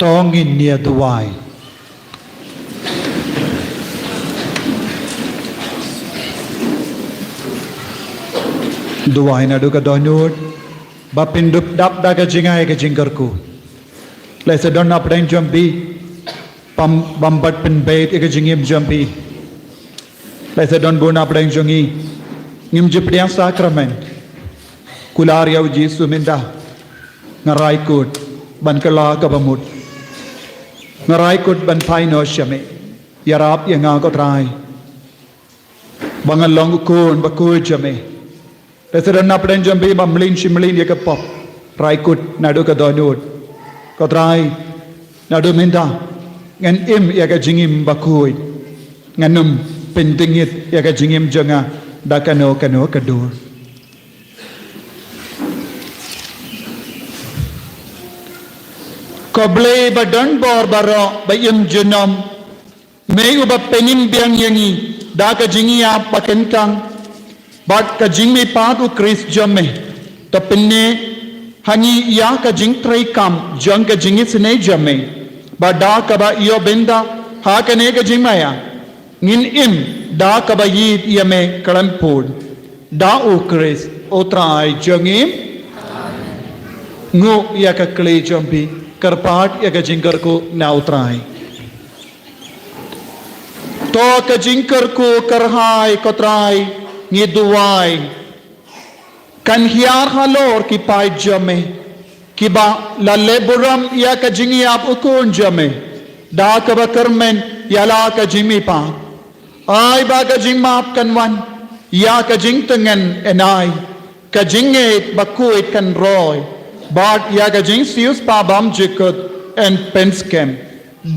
tongin nia duwai duwai na duka donut ba pindup dap daga jingai ke jingkarku le se don up dang jambi pam bambat pin bait ke jingim jambi le se don bon up dang jongi ngim jipriang sakrament kular yau jisu minda ngarai kut ban kala ka bamut ngarai kut ban phai no shame yarap yanga ko trai bangal long kun ba ku jame Resident Napden Jambi Bamlin Shimlin Yakapop, Raikut, Nadu Kadonut, Kotrai, Nadu Minda, and Im Yakajingim Bakui, Nanum, Pintingit, Yakajingim Janga, Dakano Kano Kadur. Koble Badan Bor Baro, Bayim Junum, Mayuba Penim Biang Yangi, Dakajingia Pakentang, But kajing me padu Chris jame tapinne hani ya kajing tray kam jang kajing isne jame but da kaba iyo benda ha kane kajing maya ngin im da kaba yid yame kalampod da o Chris o trai jangim ngo ya ka kle jambi karpat ya kajing ko na utrai to kajing ko karhai kotrai ni duwai kan hiar halor ki pai jame ki ba la leburam ya ka jingi ap ukun jame da ka ba karmen ya la ka jimi pa ai ba ka jing map kan wan ya ka jing tengen enai ka jinge ba kuit kan roy ba ya ka jing sius pa bam jikut en penskem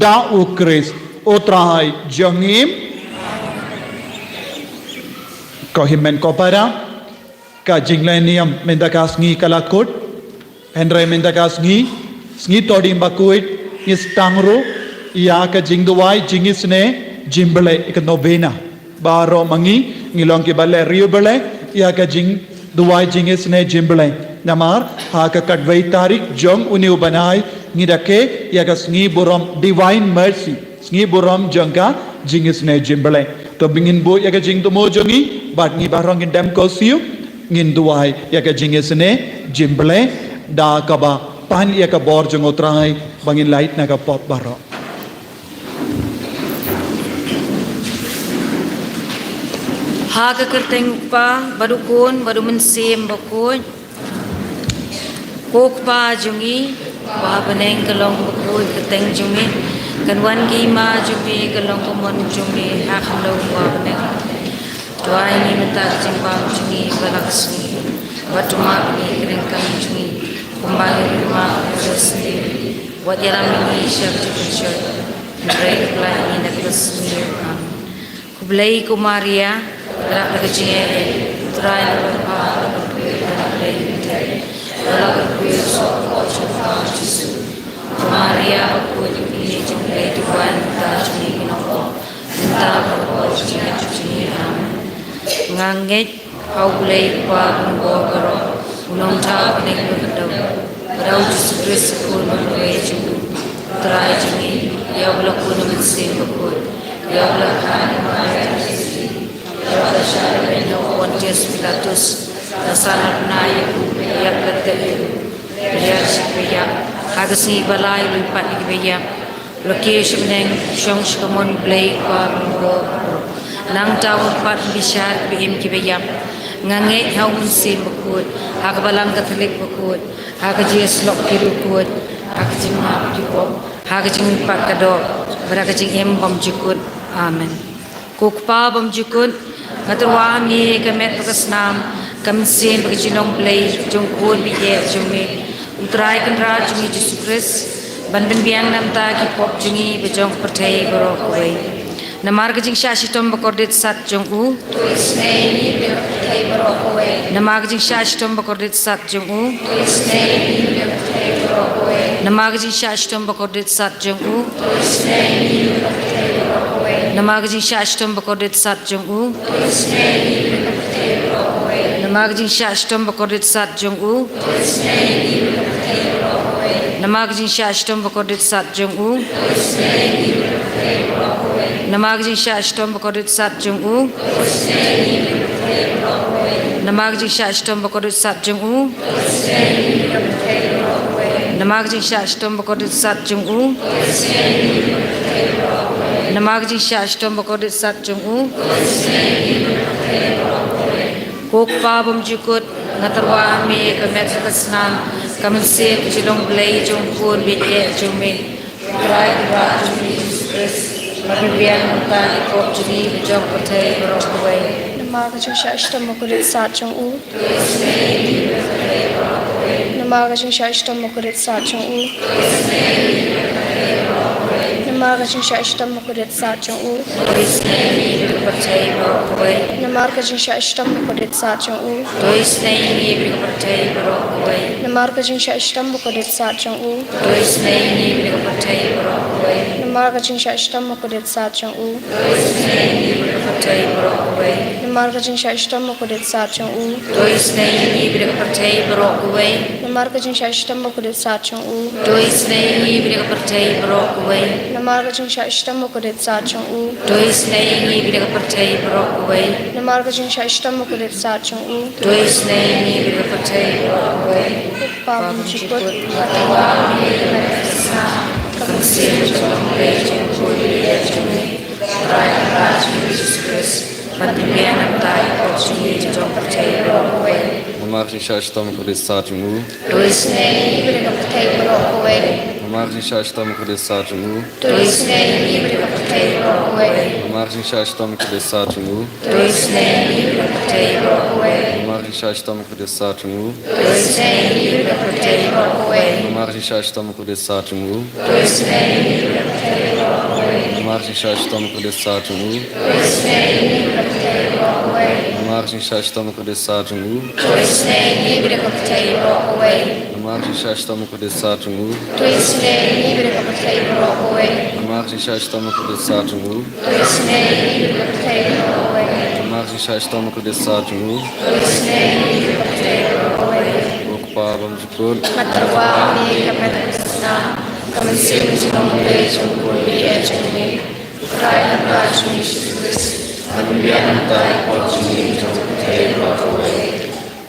da ukris otrai jangim Kohimen kopara ka jinglenium mendakas ngi kalakut Henry mendakas ngi todim bakuit ni stangru ya ka jingduai jingisne jimbele ik novena baro mangi ngilong ki bale riubele ya ka jing duai jingisne jimbele namar ha ka kadwai tarik jong uniu banai ngidake ya ka ngi burom divine mercy ngi burom jangka jingisne jimbele to bingin bu ya ka jing to mo jongi but ngi barang in dem ko siu ngin duai ya ka jingisne jimble da ka ba pan ya ka bor jong otrai bangin light na ka pop baro ha ka kerteng pa badukun badu mensem bakun kok pa jungi ba baneng kalong bakun kerteng jungi kan wan ki ma jungi kalong komon jungi ha khalo ba baneng doa ini minta jimbang jungi balaksmi watuma ni kerengkang jungi kembali rumah sendiri buat jalan ini siap dipercaya mereka pelan ini nak bersendirian kubelai kumaria gerak kecil terakhir berapa dalam berkuil soal soal jisu kumaria berkuil ini jumlah Tuhan tak jungi kenapa minta berkuil jungi amin ngangit kau boleh pa menggoro unong ta pening berkedau berau Yesus sekul menwe jumbu terai jungi ya Allah ku namun sin berkuil ya Allah kan ya Allah syara benda Pontius Pilatus dasar naya ya ketemu ya supaya agasi balai lipat dibayar location neng syong shkamon play pa menggoro nang tahu pat bisyar bihim kibiyam ngange hau munsim bakut hak balang katolik bakut hak jies lok kiru kut hak jingma jikop hak jing pat kado beraka jing em bom jikut amen kukpa bom jikut ngaturwangi kemet pakasnam kamsin pakijinong play jong kun biye jumi utrai kendra jumi Yesus Kristus ban biang nam ta ki pop jungi bejong pertai boro koi namar kajing syashitom bakordit sat jong u namar kajing syashitom bakordit sat jong u namar kajing syashitom bakordit sat jong u namar kajing syashitom bakordit sat jong u namar kajing syashitom bakordit sat jong u Nama kajing sya ashtom bakodit sat jong u. Nama kajing sya ashtom bakodit sat jong u. Nama kajing sya ashtom bakodit sat jong u. Nama kajing sya ashtom bakodit sat jong u. Nama kajing sya ashtom bakodit sat jong u. Kok pa bom jukut ngatarwa mi kamet kasnam kamen cilong blai jong pun bi jong mi trai ra jong Jesus Christ mabibian ta ko jini jong patai borok wai Nama kajing sya ashtam makulit sat jong u. Nama kajing sya ashtam makulit sat jong u. Nama kajing sya ashtam makulit sat jong u. patai borok wai Nama kajing sya ashtam makulit sat jong u. Dois nei ni bi patai borok wai Nama kajing sya ashtam makulit sat jong u. Dois nei ni bi patai borok wai Nama kajing sya ashtam makulit sat jong u. patai borok wai Nama kajing sya ashtam makulit sat jong u. Dois nei ni bi patai borok wai Nama kajing sya ashtam makulit sat jong u. Dois nei ni bi patai borok wai Nama kajing sya ashtam makulit sat jong u. Dois nei ni bi patai borok wai Nama kajing sya ashtam makulit sat jong u. Dois nei ni bi patai borok wai Pa bom jukut Kamen cilong blai jong pun bi jong mi trai ra jong Jesus Christ mabibian ta ko jini jong patai borok wai Nama kajing sya ashtom bakodit sat jong u. Dois nei ni patai borok wai. Nama kajing sya ashtom bakodit sat jong u. Dois nei ni patai borok wai. Nama kajing sya ashtom bakodit sat jong u. Dois nei ni patai borok wai Nama kajing sya ashtom bakodit sat jong u. Dois nei ni patai borok wai Nama kajing sya ashtom bakodit sat jong u. Dois nei ni patai borok wai Nama kajing sya ashtom bakodit sat jong u. Dois nei ni patai borok wai Nama kajing sya ashtom bakodit sat jong u. Dois nei ni patai borok wai Nama kajing sya ashtom bakodit sat jong u. Dois nei ni patai borok wai. Nama kajing sya ashtom bakodit sat jong u. Dois nei ni patai borok wai. Nama kajing sya ashtom bakodit sat jong u. Dois nei ni patai borok wai. Kok pa bom jukut Matarwa mi kamet kasnam kamen cilong blai jong pun bi jong mi trai ra jong Jesus Christ mabibian ta ko jini jong patai borok wai.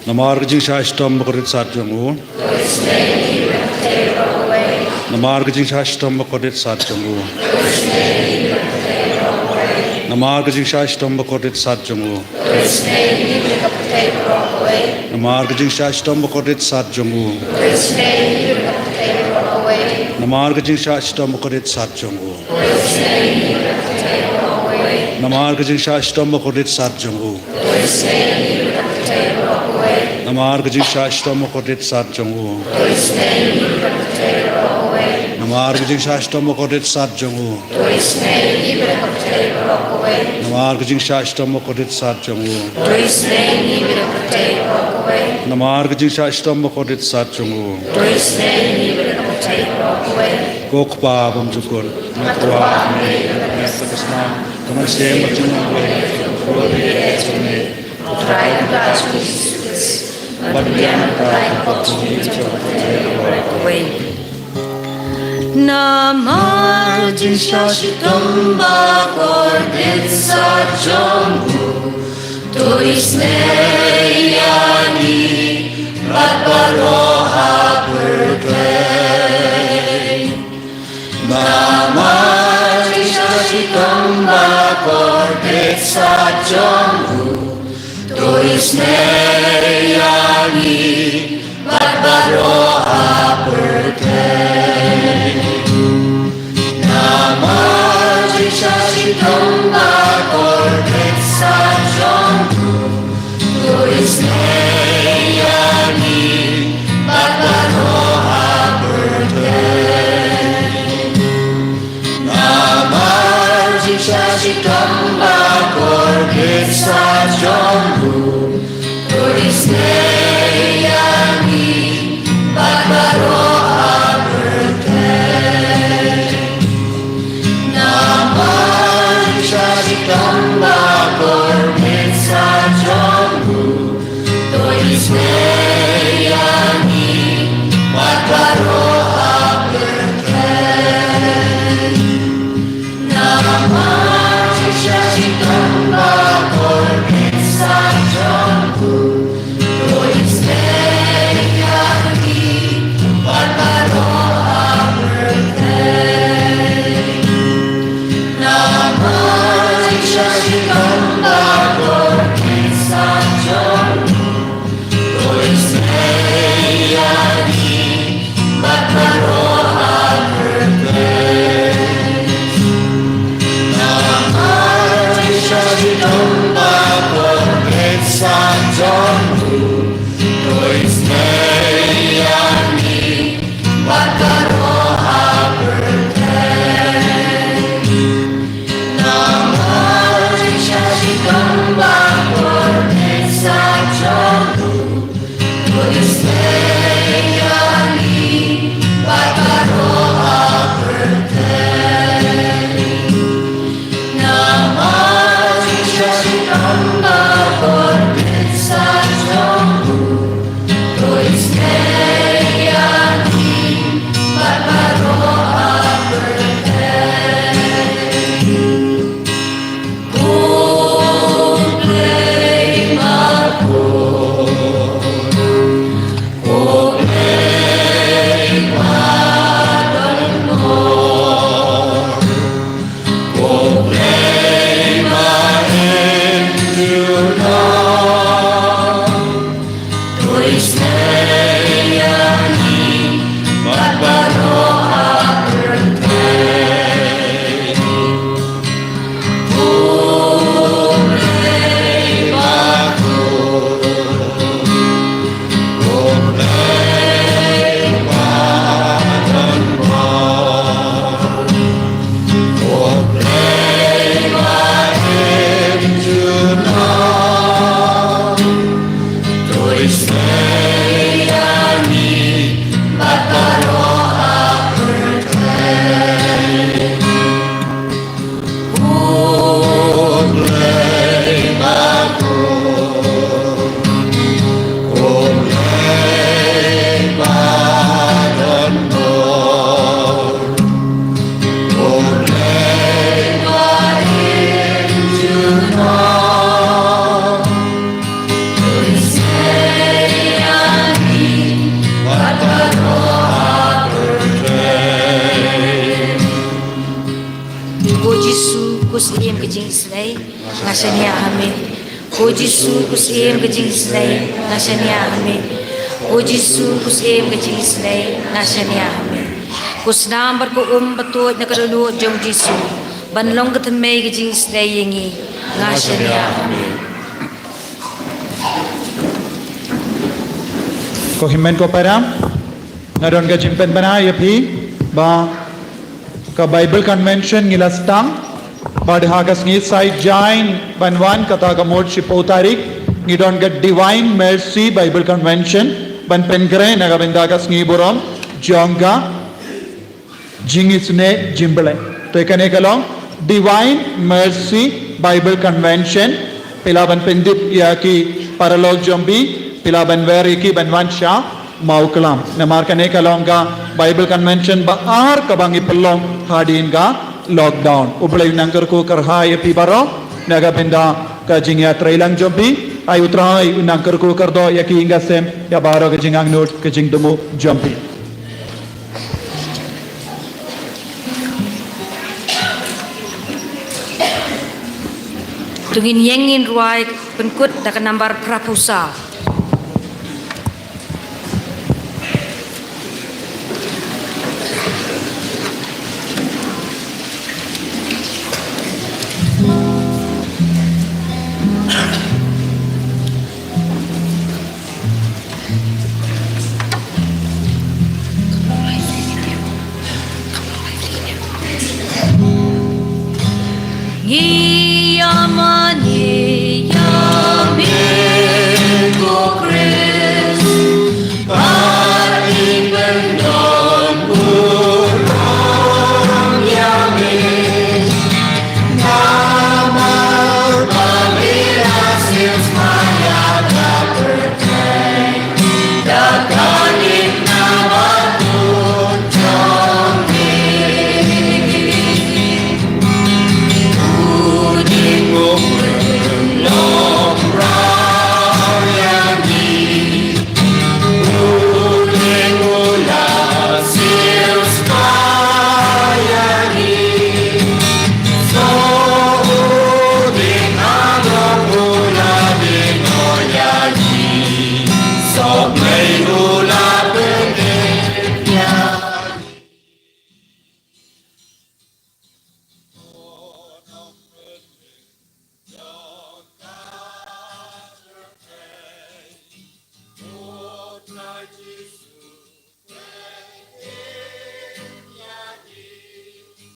Nama kajing sya ashtom bakodit sat jong u. Dois nei ni patai borok wai. Nama kajing sya ashtom bakodit sat jong u. Dois nei ni patai borok wai. Nama kajing sya ashtom bakodit sat jong u. Dois nei ni patai borok wai. Nama kajing sya ashtom bakodit sat jong u. Dois nei ni patai borok wai. Nama kajing sya ashtom bakodit sat jong u. Dois nei ni patai borok wai. Nama kajing sya ashtom bakodit sat jong u. Dois nei ni patai borok wai. Nama kajing sya ashtom bakodit sat jong u. Dois nei ni patai borok wai. Nama kajing sya ashtom bakodit sat jong u. Dois nei ni patai borok wai. Nama kajing sya ashtom bakodit sat jong u. Dois nei ni patai borok wai Nama kajing sya ashtom bakodit sat jong u. Dois nei ni patai borok wai Kok pa bom jukut Matarwa mi kamet kasnam kamen cilong blai jong mi trai ra jong Jesus Christ mabibian ta ko jini jong patai borok wai Nama kajing sya ashtom bakodit sat jong u Dois nei ani Baroha berkei Nama Ashtom bakodit sat jong u Dois nei ani Baroha berkei Nama Ashtom bakodit sat jong u Dois nei ani Baroha berkei Nama Ashtom bakodit sat jong u Dois nei ani Kusim kejing selai ngasania amin. Ko Jisu kusim kejing selai ngasania amin. Ko Jisu kusim kejing selai ngasania amin. Kusnam berko betul nak kedulu jong Jisu. Banlong ketemai kejing selai yengi ngasania amin. Ko himen ko param ngadon ka jimpen bana ya phi ba ka Bible convention ngilastang Badhagas ngi side join banwan kata gamot si potarik ngidon get divine mercy Bible convention ban pengre naga bendagas ngi borom jonga jingisne jimbale to ekane kalong divine mercy Bible convention pilaban pendit ya ki paralog jombi pilaban veri ki banwan sha maukalam namar kane kalong ka Bible convention ba ar kabangi pelong hadin ka lockdown ublay nangkar ko karhay pibaro naga benda ka jingya trailang jompi ay utray nangkar ko kardo yaki inga sem ya baro ka jingang note ka jing dumo jompi tungin yengin ruai penkut dak nambar prapusa